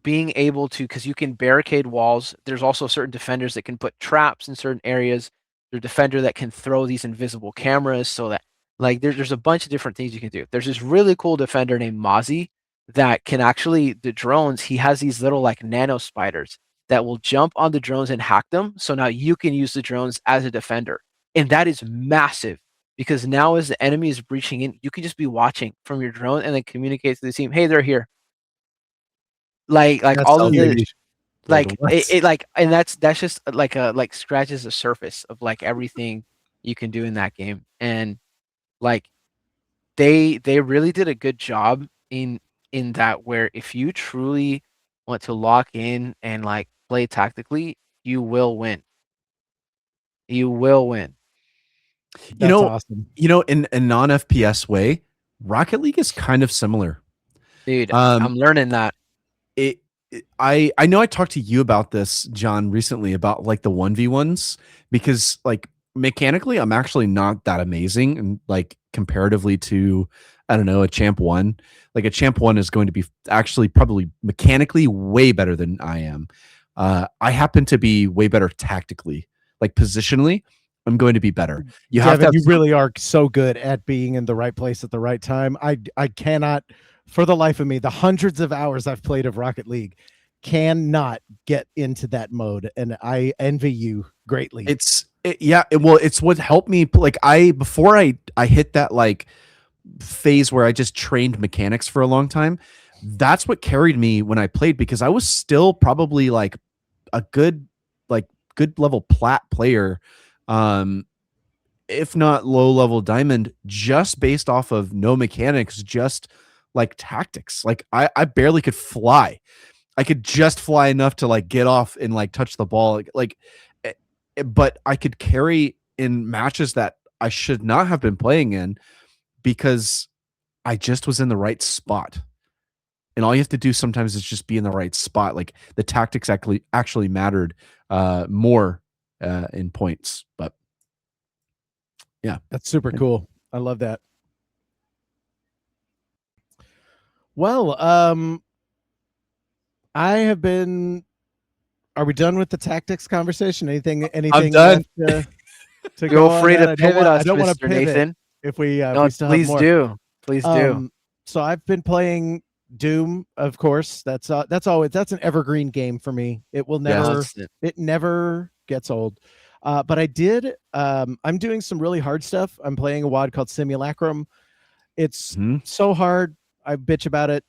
being able to, because you can barricade walls. There's also certain defenders that can put traps in certain areas. There's a defender that can throw these invisible cameras, so that like there's a bunch of different things you can do. There's this really cool defender named Mozzie that can actually, the drones, he has these little like nano spiders that will jump on the drones and hack them. So now you can use the drones as a defender. And that is massive, because now as the enemy is breaching in, you can just be watching from your drone and then communicate to the team, hey, they're here. Like That's all of the huge. like it like, and that's just like scratches the surface of like everything you can do in that game. And like they really did a good job in that, where if you truly want to lock in and like play tactically, you will win. You will win. That's awesome. You know, in a non-FPS way, Rocket League is kind of similar. Dude, I'm learning that. I know I talked to you about this, John, recently, about like the 1v1s, because like mechanically I'm actually not that amazing, and like comparatively to, I don't know, a champ 1. Like a champ 1 is going to be actually probably mechanically way better than I am. I happen to be way better tactically, like positionally. I'm going to be better. You really are so good at being in the right place at the right time. I cannot, for the life of me, the hundreds of hours I've played of Rocket League, cannot get into that mode, and I envy you greatly. It's what helped me. Like before I hit that like phase where I just trained mechanics for a long time. That's what carried me when I played, because I was still probably like a good level plat player, if not low level diamond, just based off of no mechanics, just like tactics. Like I barely could fly. I could just fly enough to like get off and like touch the ball, but I could carry in matches that I should not have been playing in, because I just was in the right spot. and all you have to do sometimes is just be in the right spot. Like the tactics actually mattered more in points. But yeah, That's super cool. I love that. Well, I have been. Are we done with the tactics conversation? Anything done. left to Feel go on free that? to pivot us, I don't want to Mr. pivot Nathan. if we No, still have please more. do. Please do. So I've been playing Doom, of course. That's an evergreen game for me. It will never Constant. it never gets old. But I'm doing some really hard stuff. I'm playing a WoD called Simulacrum. It's so hard. I bitch about it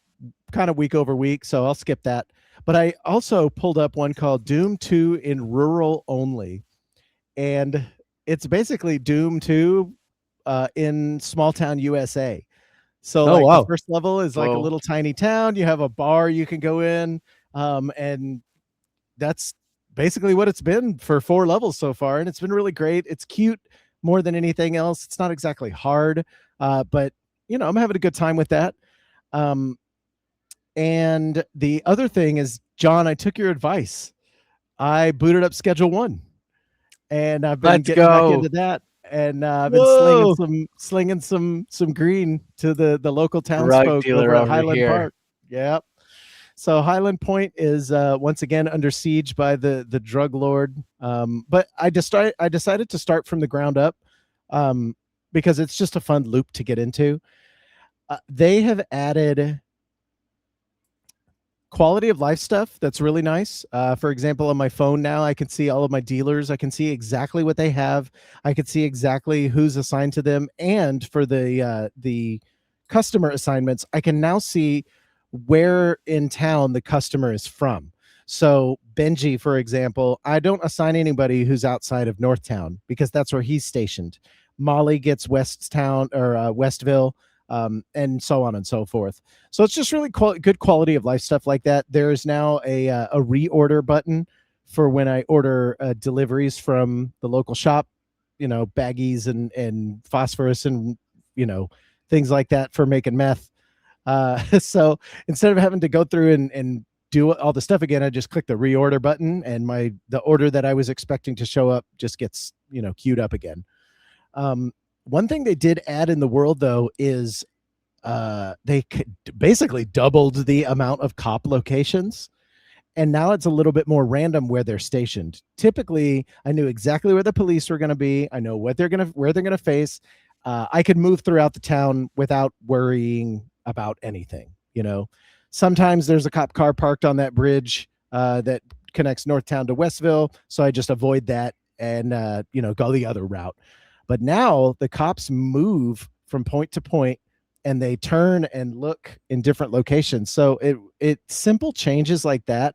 kind of week over week, so I'll skip that. But I also pulled up one called Doom 2 in rural only. And it's basically Doom 2 in small town USA. So the first level is like a little tiny town. You have a bar you can go in, and that's basically what it's been for 4 levels so far, and it's been really great. It's cute more than anything else. It's not exactly hard, but I'm having a good time with that. And the other thing is, John, I took your advice. I booted up Schedule 1, and I've been getting back into that. And I've been slinging some green to the local townsfolk over at Highland Park. Yep. So Highland Point is once again under siege by the drug lord. But I decided to start from the ground up because it's just a fun loop to get into. They have added quality of life stuff that's really nice. For example, on my phone now, I can see all of my dealers. I can see exactly what they have. I can see exactly who's assigned to them. And for the customer assignments, I can now see where in town the customer is from. So Benji, for example, I don't assign anybody who's outside of Northtown because that's where he's stationed. Molly gets Westtown or Westville. And so on and so forth. So it's just really good quality of life stuff like that. There is now a reorder button for when I order deliveries from the local shop, baggies and phosphorus and, things like that for making meth. So instead of having to go through and do all the stuff again, I just click the reorder button and the order that I was expecting to show up just gets, queued up again. One thing they did add in the world, though, is they basically doubled the amount of cop locations, and now it's a little bit more random where they're stationed. Typically, I knew exactly where the police were going to be. I know where they're going to face. I could move throughout the town without worrying about anything. Sometimes there's a cop car parked on that bridge that connects Northtown to Westville, so I just avoid that and go the other route. But now the cops move from point to point and they turn and look in different locations. So it simple changes like that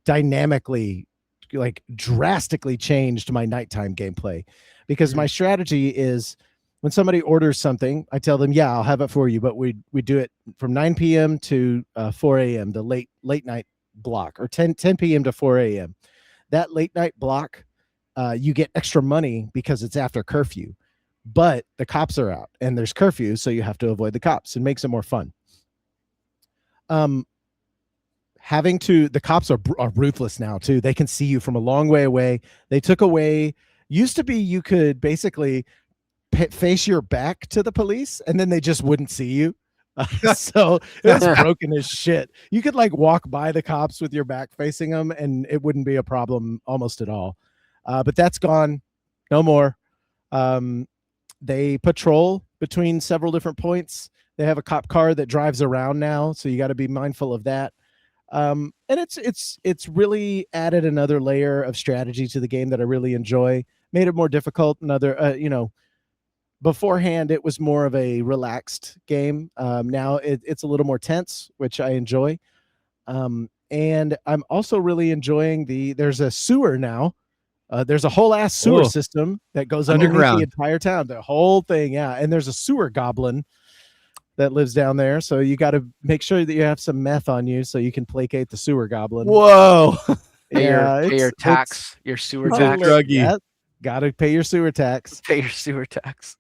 dynamically, like drastically changed my nighttime gameplay, because my strategy is when somebody orders something, I tell them, yeah, I'll have it for you. But we do it from 9 p.m. to 4 a.m., the late night block, or 10 p.m. to 4 a.m. That late night block, you get extra money because it's after curfew, but the cops are out and there's curfew, so you have to avoid the cops. It makes it more fun. The cops are ruthless now too. They can see you from a long way away. They took away, used to be you could basically face your back to the police and then they just wouldn't see you. So it's broken as shit. You could walk by the cops with your back facing them and it wouldn't be a problem almost at all. But that's gone. No more. They patrol between several different points. They have a cop car that drives around now, so you got to be mindful of that. And it's really added another layer of strategy to the game that I really enjoy. Made it more difficult. Beforehand it was more of a relaxed game. Now it's a little more tense, which I enjoy. And I'm also really enjoying there's a sewer now. There's a whole ass sewer system that goes underneath the entire town, the whole thing. Yeah. And there's a sewer goblin that lives down there. So you got to make sure that you have some meth on you so you can placate the sewer goblin. Whoa. Pay your tax, your sewer tax. Yeah, got to pay your sewer tax. Pay your sewer tax.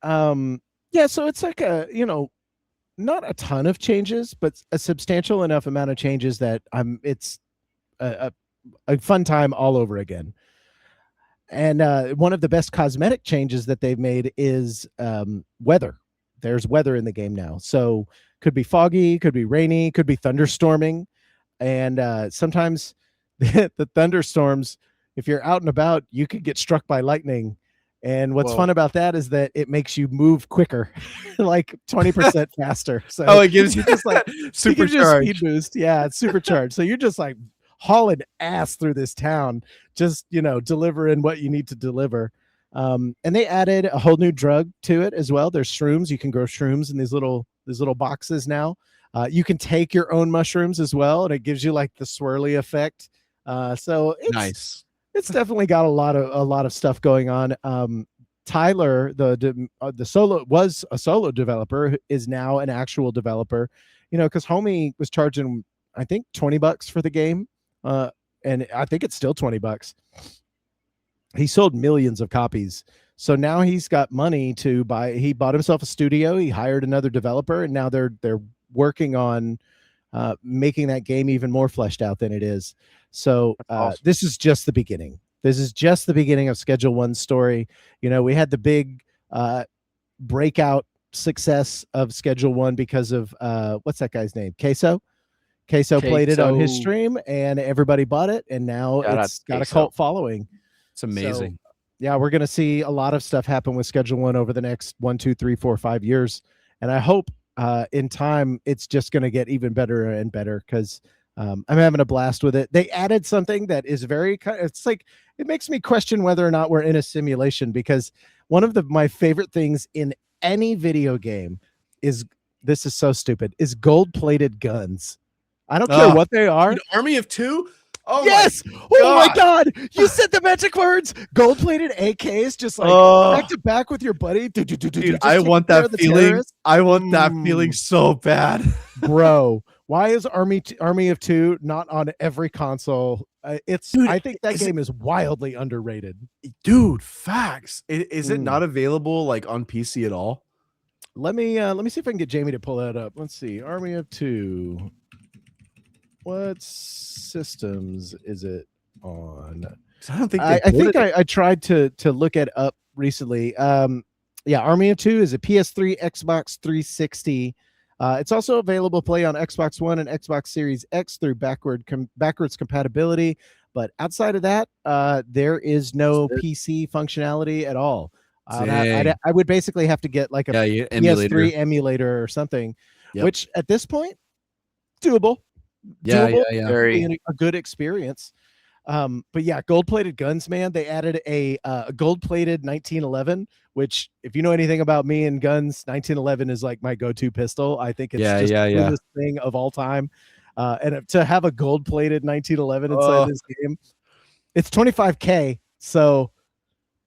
Yeah. So it's like not a ton of changes, but a substantial enough amount of changes that it's a fun time all over again. And one of the best cosmetic changes that they've made is weather. There's weather in the game now. So could be foggy, could be rainy, could be thunderstorming. And sometimes the thunderstorms, if you're out and about, you could get struck by lightning. And what's fun about that is that it makes you move quicker, like 20% faster. So it gives you just like supercharged speed boost. Yeah, it's supercharged. So you're just like hauling ass through this town, just delivering what you need to deliver. And they added a whole new drug to it as well. There's shrooms. You can grow shrooms in these little boxes now. You can take your own mushrooms as well, and it gives you like the swirly effect. So it's nice. It's definitely got a lot of stuff going on. Tyler, the solo was a solo developer, is now an actual developer. Because Homie was charging, I think, $20 for the game, and I think it's still $20. He sold millions of copies, so now he's got money to buy. He bought himself a studio. He hired another developer, and now they're working on making that game even more fleshed out than it is. So awesome. This is just the beginning. This is just the beginning of Schedule 1's story. We had the big breakout success of Schedule 1 because of what's that guy's name? Queso played it on his stream, and everybody bought it, and now it's got a cult following. It's amazing. So, yeah, we're going to see a lot of stuff happen with Schedule 1 over the next 1, 2, 3, 4, 5 years. And I hope in time it's just going to get even better and better, because I'm having a blast with it. They added something that is it's like, it makes me question whether or not we're in a simulation, because one of my favorite things in any video game is, this is so stupid, is gold-plated guns. I don't care what they are. An Army of Two? Oh yes! Oh my god! You said the magic words. Gold-plated AKs, just like back to back with your buddy. Dude, I want that feeling. I want that feeling so bad, bro. Why is Army of Two not on every console? Dude, I think that game is wildly underrated. Dude, facts. Is it not available like on PC at all? Let me see if I can get Jamie to pull that up. Let's see. Army of Two. What systems is it on? I don't think I think I tried to look it up recently. Yeah, Army of Two is a PS3, Xbox 360. It's also available to play on Xbox One and Xbox Series X through backwards compatibility. But outside of that, there is no PC functionality at all. I would basically have to get like a PS3 emulator or something, which at this point, doable. Very a good experience. But yeah, gold-plated guns, man. They added a gold-plated 1911, which, if you know anything about me and guns, 1911 is like my go-to pistol. I think it's just the coolest thing of all time. And to have a gold-plated 1911 inside this game, it's $25K. So,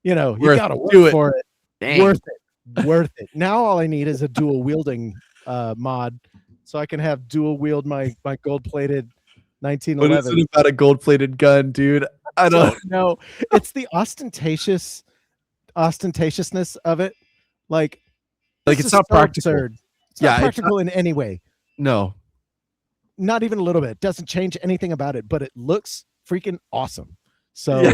you gotta work for it. Dang. Worth it. Now all I need is a dual wielding mod, so I can have dual wield my gold-plated 1911. What is it about a gold-plated gun, dude? I don't know. It's the ostentatiousness of it. Like it's not practical. Absurd. It's not practical in any way. No. Not even a little bit. Doesn't change anything about it, but it looks freaking awesome. So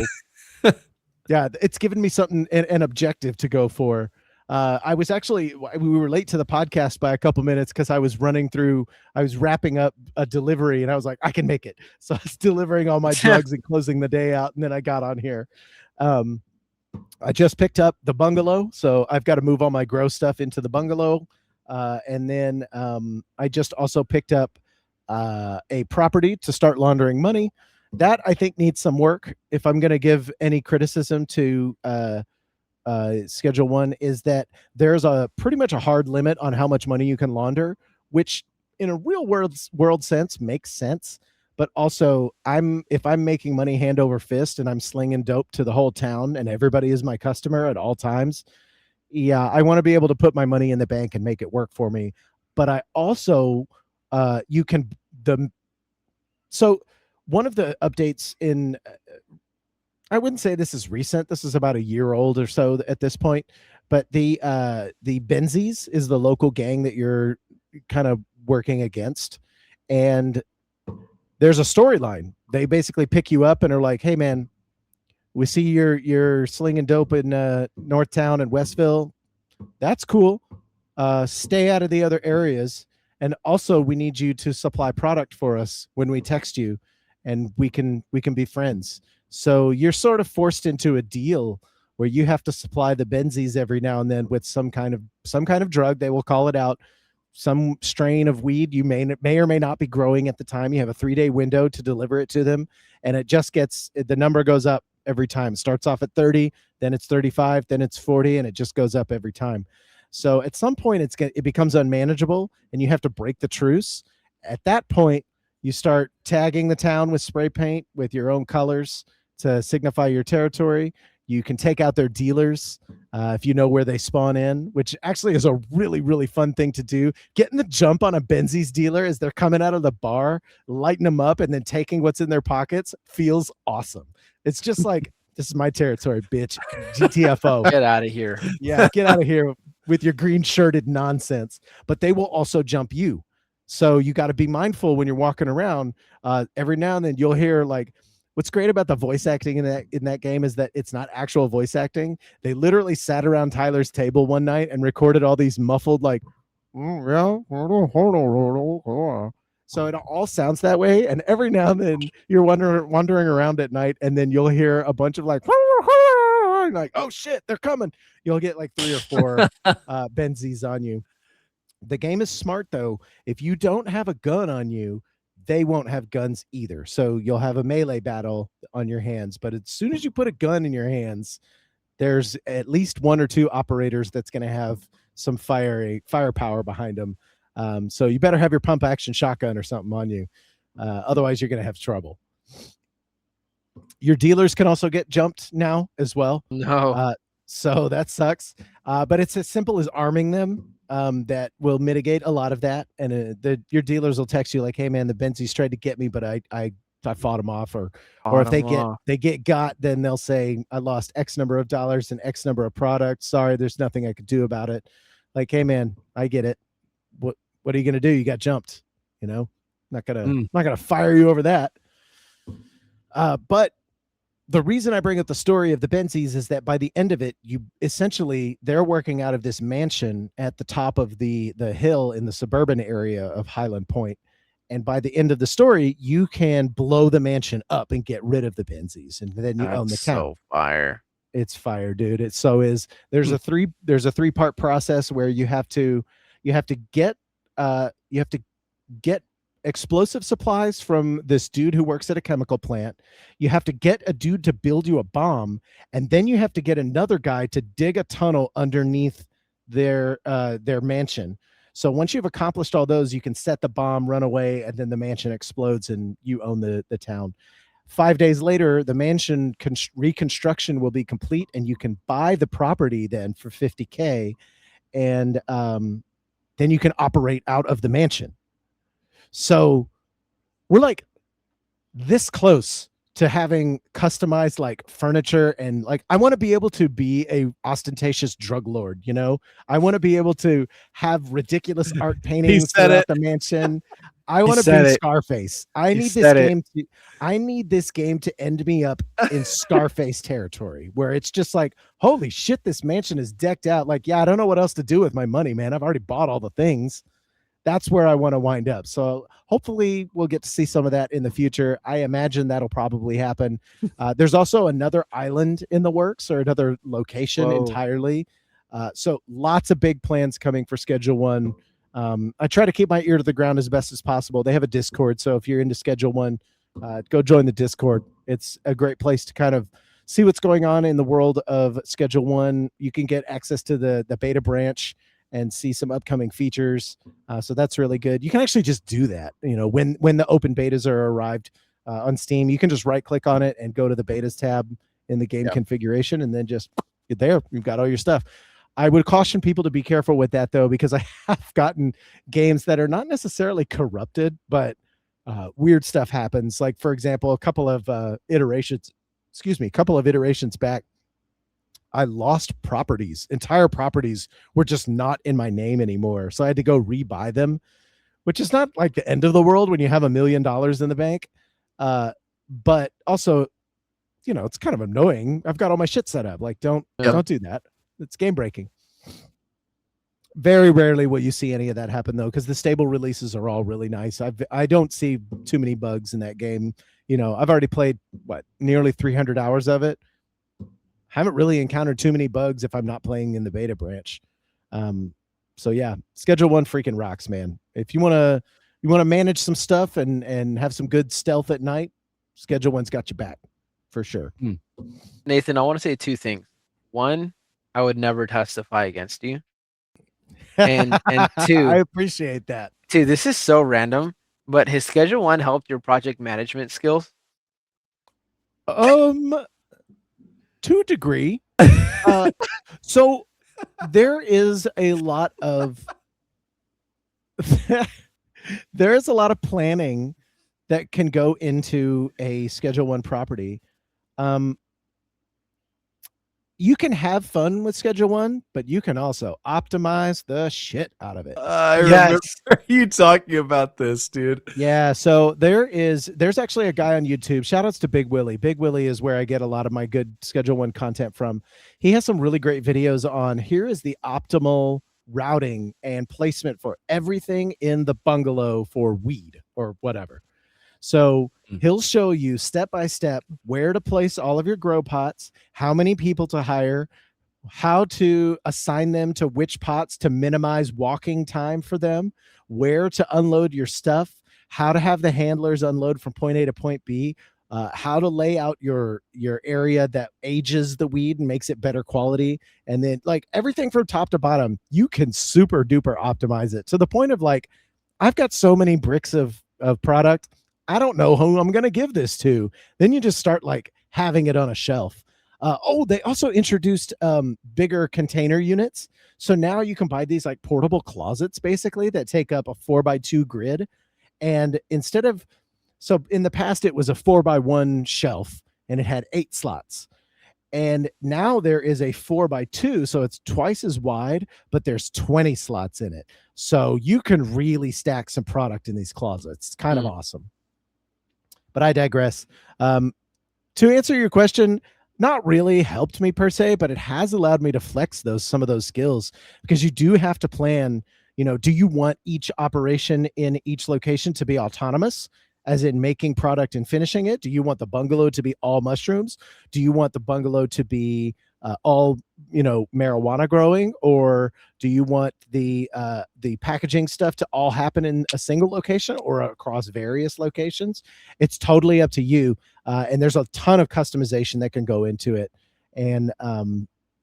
yeah, it's given me something, an objective to go for. We were late to the podcast by a couple minutes because I was wrapping up a delivery, and I was like, I can make it. So I was delivering all my drugs and closing the day out. And then I got on here. I just picked up the bungalow, so I've got to move all my grow stuff into the bungalow. And then I just also picked up a property to start laundering money. That I think needs some work. If I'm going to give any criticism to Schedule 1, is that there's pretty much a hard limit on how much money you can launder, which in a real world sense makes sense. But also, if I'm making money hand over fist and I'm slinging dope to the whole town and everybody is my customer at all times, I want to be able to put my money in the bank and make it work for me. But I also so one of the updates in I wouldn't say this is recent. This is about a year old or so at this point. But the Benzies is the local gang that you're kind of working against. And there's a storyline. They basically pick you up and are like, hey man, we see you're slinging dope in Northtown and Westville. That's cool. Stay out of the other areas. And also we need you to supply product for us when we text you, and we can be friends. So you're sort of forced into a deal where you have to supply the Benzies every now and then with some kind of drug. They will call it out, some strain of weed you may or may not be growing at the time. You have a 3-day window to deliver it to them, and it just gets, the number goes up every time. It starts off at 30, then it's 35, then it's 40, and it just goes up every time. So at some point it becomes unmanageable and you have to break the truce. At that point, you start tagging the town with spray paint with your own colors to signify your territory. You can take out their dealers if you know where they spawn in, which actually is a really, really fun thing to do. Getting the jump on a Benzies dealer as they're coming out of the bar, lighting them up, and then taking what's in their pockets feels awesome. It's just like, this is my territory, bitch. GTFO. Get out of here. Yeah, get out of here with your green shirted nonsense. But they will also jump you. So you got to be mindful when you're walking around. Every now and then you'll hear, like, what's great about the voice acting in that game is that it's not actual voice acting. They literally sat around Tyler's table one night and recorded all these muffled, like, so it all sounds that way. And every now and then you're wandering around at night, and then you'll hear a bunch of like oh shit, they're coming. You'll get like 3 or 4 Benzies on you. The game is smart though. If you don't have a gun on you, they won't have guns either. So you'll have a melee battle on your hands. But as soon as you put a gun in your hands, there's at least 1 or 2 operators that's going to have some firepower behind them. So you better have your pump action shotgun or something on you. Otherwise, you're going to have trouble. Your dealers can also get jumped now as well. No. So that sucks. But it's as simple as arming them. That will mitigate a lot of that. And your dealers will text you like, hey man, the Benzies tried to get me, but I fought them off. Or if they get got, then they'll say, I lost X number of dollars and X number of products. Sorry, there's nothing I could do about it. Like, hey man, I get it. What are you gonna do? You got jumped, you know? Not gonna fire you over that. But the reason I bring up the story of the Benzies is that by the end of it, they're working out of this mansion at the top of the hill in the suburban area of Highland Point. And by the end of the story, you can blow the mansion up and get rid of the Benzies, and then you own the town. So fire. It's fire, dude. There's a 3-part process where you have to get explosive supplies from this dude who works at a chemical plant. You have to get a dude to build you a bomb, and then you have to get another guy to dig a tunnel underneath their mansion. So once you've accomplished all those, you can set the bomb, run away, and then the mansion explodes and you own the town. 5 days later, the mansion reconstruction will be complete, and you can buy the property then for $50K, and then you can operate out of the mansion. So we're like this close to having customized like furniture, and like I want to be able to be a ostentatious drug lord, you know? I want to be able to have ridiculous art paintings throughout the mansion. I want to be Scarface. I need this game to end me up in Scarface territory, where it's just like, holy shit, this mansion is decked out. Like, yeah, I don't know what else to do with my money, man. I've already bought all the things. That's where I want to wind up. So hopefully we'll get to see some of that in the future. I imagine that'll probably happen. There's also another island in the works, or another location entirely. So lots of big plans coming for Schedule 1. I try to keep my ear to the ground as best as possible. They have a Discord, so if you're into Schedule 1, go join the Discord. It's a great place to kind of see what's going on in the world of Schedule 1. You can get access to the beta branch and see some upcoming features. So that's really good. You can actually just do that. You know, when the open betas are arrived on Steam, you can just right click on it and go to the betas tab in the game configuration, and then just get there. You've got all your stuff. I would caution people to be careful with that though, because I have gotten games that are not necessarily corrupted, but weird stuff happens. Like, for example, a couple of iterations back, I lost properties. Entire properties were just not in my name anymore. So I had to go rebuy them, which is not like the end of the world when you have $1 million in the bank. But also, you know, it's kind of annoying. I've got all my shit set up. Like, don't do that. It's game breaking. Very rarely will you see any of that happen though, because the stable releases are all really nice. I don't see too many bugs in that game. You know, I've already played nearly 300 hours of it. Haven't really encountered too many bugs if I'm not playing in the beta branch. So yeah, Schedule 1 freaking rocks, man. If you wanna manage some stuff and have some good stealth at night, Schedule 1's got your back for sure. Nathan, I want to say two things. One, I would never testify against you. And two, I appreciate that. Two, this is so random, but has Schedule 1 helped your project management skills? To a degree. So there is a lot of planning that can go into a Schedule 1 property. You can have fun with Schedule 1, but you can also optimize the shit out of it. I remember you talking about this, dude. Yeah, so there's actually a guy on YouTube. Shout outs to Big Willie. Big Willie is where I get a lot of my good Schedule 1 content from. He has some really great videos on here is the optimal routing and placement for everything in the bungalow for weed or whatever. So he'll show you step by step where to place all of your grow pots, how many people to hire, how to assign them to which pots to minimize walking time for them, where to unload your stuff, how to have the handlers unload from point A to point B, how to lay out your area that ages the weed and makes it better quality. And then like everything from top to bottom, you can super duper optimize it to the point of like, I've got so many bricks of product. I don't know who I'm going to give this to. Then you just start like having it on a shelf. They also introduced bigger container units. So now you can buy these like portable closets basically that take up a 4x2 grid. And instead of, so in the past it was a 4x1 shelf and it had 8 slots. And now there is a 4x2, so it's twice as wide, but there's 20 slots in it. So you can really stack some product in these closets. It's kind of awesome. But I digress. To answer your question, not really helped me per se, but it has allowed me to flex some of those skills, because you do have to plan, you know, do you want each operation in each location to be autonomous, as in making product and finishing it? Do you want the bungalow to be all mushrooms? Do you want the bungalow to be all, you know, marijuana growing? Or do you want the packaging stuff to all happen in a single location or across various locations? It's totally up to you. And there's a ton of customization that can go into it. And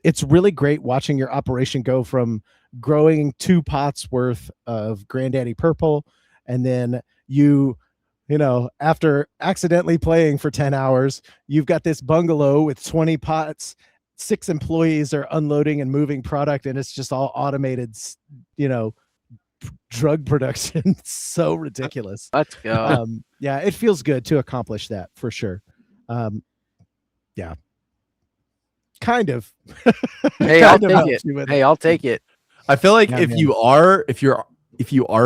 it's really great watching your operation go from growing 2 pots worth of Granddaddy Purple, and then you know, after accidentally playing for 10 hours, you've got this bungalow with 20 pots, 6 employees are unloading and moving product, and it's just all automated, you know, drug production. So ridiculous. Let's go. Yeah, it feels good to accomplish that for sure. Yeah. Kind of. Hey, I'll take it. Hey, I'll take it. I feel like if you are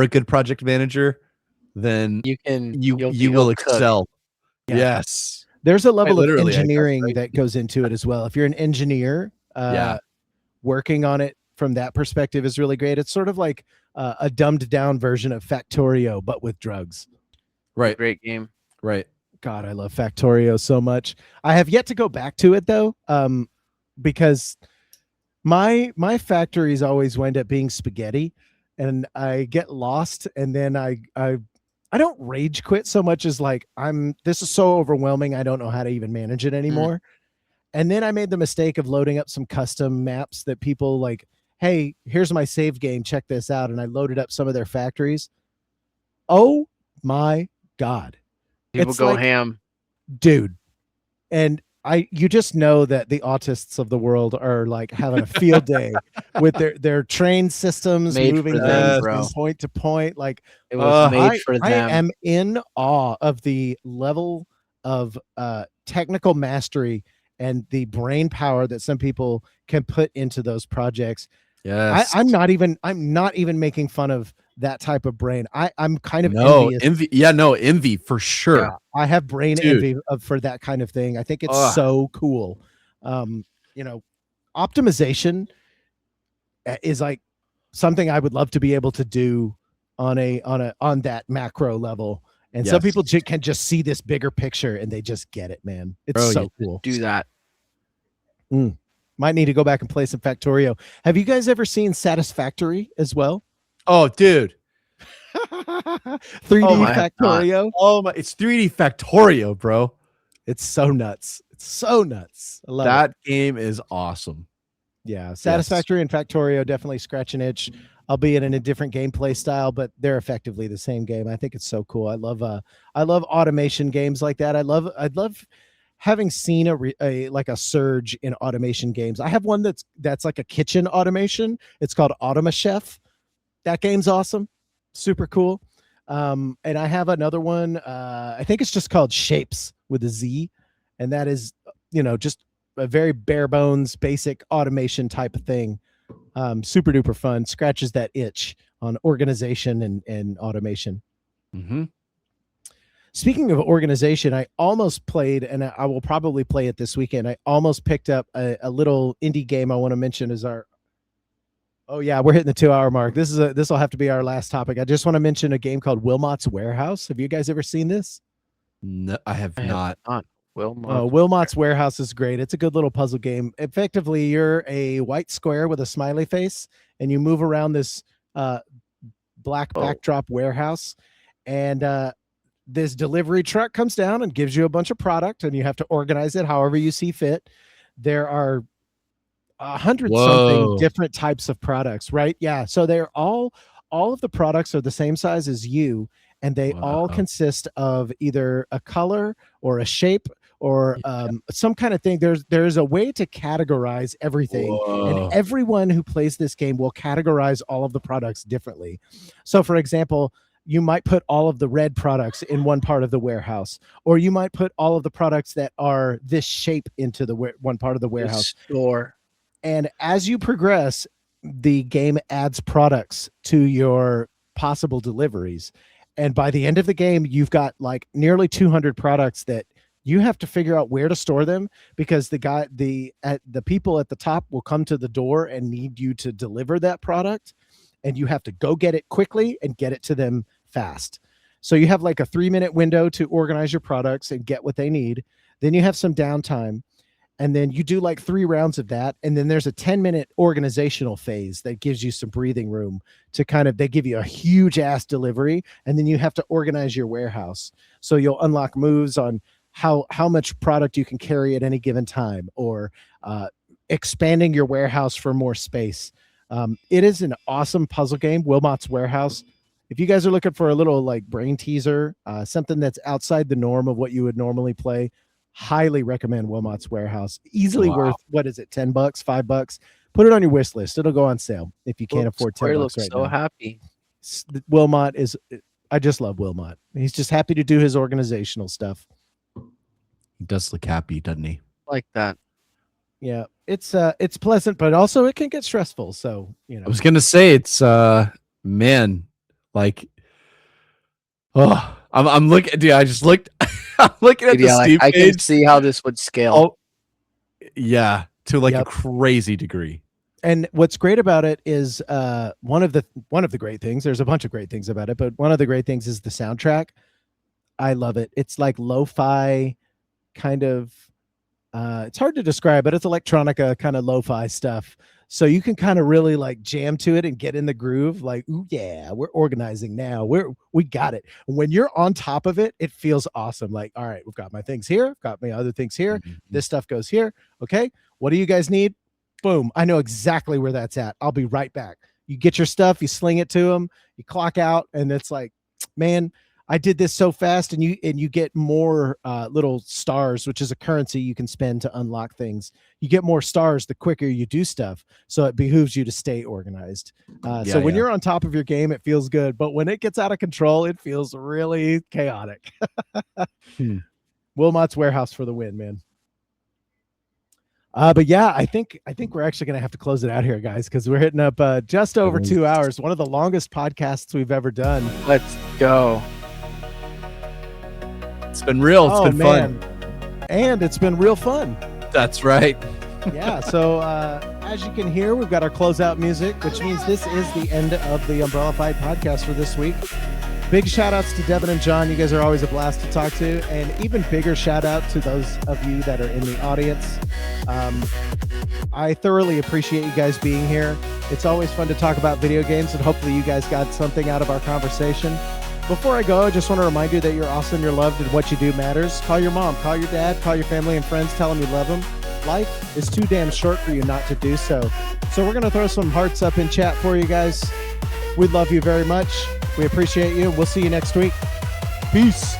a good project manager, then you will excel. Yeah. Yes. There's a level of engineering that goes into it as well. If you're an engineer, working on it from that perspective is really great. It's sort of like a dumbed down version of Factorio, but with drugs. Right. Great game. Right. God, I love Factorio so much. I have yet to go back to it though, because my factories always wind up being spaghetti, and I get lost, and then I don't rage quit so much as like, this is so overwhelming, I don't know how to even manage it anymore. And then I made the mistake of loading up some custom maps that people like, hey, here's my save game, check this out. And I loaded up some of their factories. Oh my God. People go ham. Dude. And you just know that the autists of the world are like having a field day with their train systems moving things from point to point. Like, it was made for them. I am in awe of the level of technical mastery and the brain power that some people can put into those projects. Yes. I'm not even making fun of that type of brain. I'm kind of envious. Envy for sure. Yeah, I have brain Dude. envy for that kind of thing. I think it's Ugh. so cool. Optimization is like something I would love to be able to do on that macro level. And some people can just see this bigger picture and they just get it, man. It's cool. Do that. Might need to go back and play some Factorio. Have you guys ever seen Satisfactory as well? Oh, dude. 3D Factorio. Oh my, it's 3D Factorio, bro. It's so nuts. It's so nuts. I love that game is awesome. Yeah, Satisfactory and Factorio definitely scratch an itch, albeit in a different gameplay style, but they're effectively the same game. I think it's so cool. I love automation games like that. I'd love having seen a surge in automation games. I have one that's like a kitchen automation. It's called Automa Chef. That game's awesome. Super cool. And I have another one. I think it's just called Shapes with a Z. And that is, just a very bare bones, basic automation type of thing. Super duper fun. Scratches that itch on organization and automation. Mm-hmm. Speaking of organization, I almost played, and I will probably play it this weekend. I almost picked up a little indie game I want to mention as our. Oh yeah, we're hitting the 2 hour mark. This will have to be our last topic. I just want to mention a game called Wilmot's Warehouse. Have you guys ever seen this? No, I have not. Wilmot's Warehouse is great. It's a good little puzzle game. Effectively, you're a white square with a smiley face, and you move around this black backdrop warehouse, and this delivery truck comes down and gives you a bunch of product, and you have to organize it however you see fit. There are 100 something different types of products, right? Yeah. So they're all of the products are the same size as you, and they all consist of either a color or a shape or some kind of thing. There's a way to categorize everything, and everyone who plays this game will categorize all of the products differently. So for example, you might put all of the red products in one part of the warehouse, or you might put all of the products that are this shape into the one part of the warehouse. Store. And as you progress, the game adds products to your possible deliveries. And by the end of the game, you've got like nearly 200 products that you have to figure out where to store them, because the people at the top will come to the door and need you to deliver that product. And you have to go get it quickly and get it to them fast. So you have like a 3-minute window to organize your products and get what they need. Then you have some downtime. And then you do like 3 rounds of that. And then there's a 10-minute organizational phase that gives you some breathing room to they give you a huge ass delivery. And then you have to organize your warehouse. So you'll unlock moves on how much product you can carry at any given time, or expanding your warehouse for more space. It is an awesome puzzle game, Wilmot's Warehouse. If you guys are looking for a little like brain teaser, something that's outside the norm of what you would normally play, highly recommend Wilmot's Warehouse. Easily worth, what is it, $10, $5? Put it on your wish list. It'll go on sale if you can't afford $10 looks right so now. Happy. Wilmot is, I just love Wilmot. He's just happy to do his organizational stuff. He does look happy, doesn't he? Like that. Yeah, it's pleasant, but also it can get stressful. So, I was gonna say it's man, like, I'm looking, dude. I just looked. I'm looking at the Steam page. I can see how this would scale. Yeah, to like a crazy degree. And what's great about it is one of the great things. There's a bunch of great things about it, but one of the great things is the soundtrack. I love it. It's like lo-fi kind of. It's hard to describe, but it's electronica kind of lo-fi stuff. So you can kind of really like jam to it and get in the groove. Like, ooh, yeah, we're organizing now. We got it. When you're on top of it, it feels awesome. Like, all right, we've got my things here. I've got my other things here. Mm-hmm. This stuff goes here. Okay. What do you guys need? Boom. I know exactly where that's at. I'll be right back. You get your stuff, you sling it to them, you clock out, and it's like, man, I did this so fast. And you get more little stars, which is a currency you can spend to unlock things. You get more stars the quicker you do stuff. So it behooves you to stay organized. So when you're on top of your game, it feels good. But when it gets out of control, it feels really chaotic. Wilmot's Warehouse for the win, man. But yeah, I think we're actually gonna have to close it out here, guys, because we're hitting up just over 2 hours. One of the longest podcasts we've ever done. Let's go. It's been real. It's been fun. And it's been real fun. That's right. Yeah, so as you can hear, we've got our closeout music, which means this is the end of the Umbrella Fight podcast for this week. Big shout outs to Devin and John. You guys are always a blast to talk to. And even bigger shout out to those of you that are in the audience. I thoroughly appreciate you guys being here. It's always fun to talk about video games, and hopefully you guys got something out of our conversation. Before I go, I just want to remind you that you're awesome, you're loved, and what you do matters. Call your mom, call your dad, call your family and friends, tell them you love them. Life is too damn short for you not to do so. So we're going to throw some hearts up in chat for you guys. We love you very much. We appreciate you. We'll see you next week. Peace.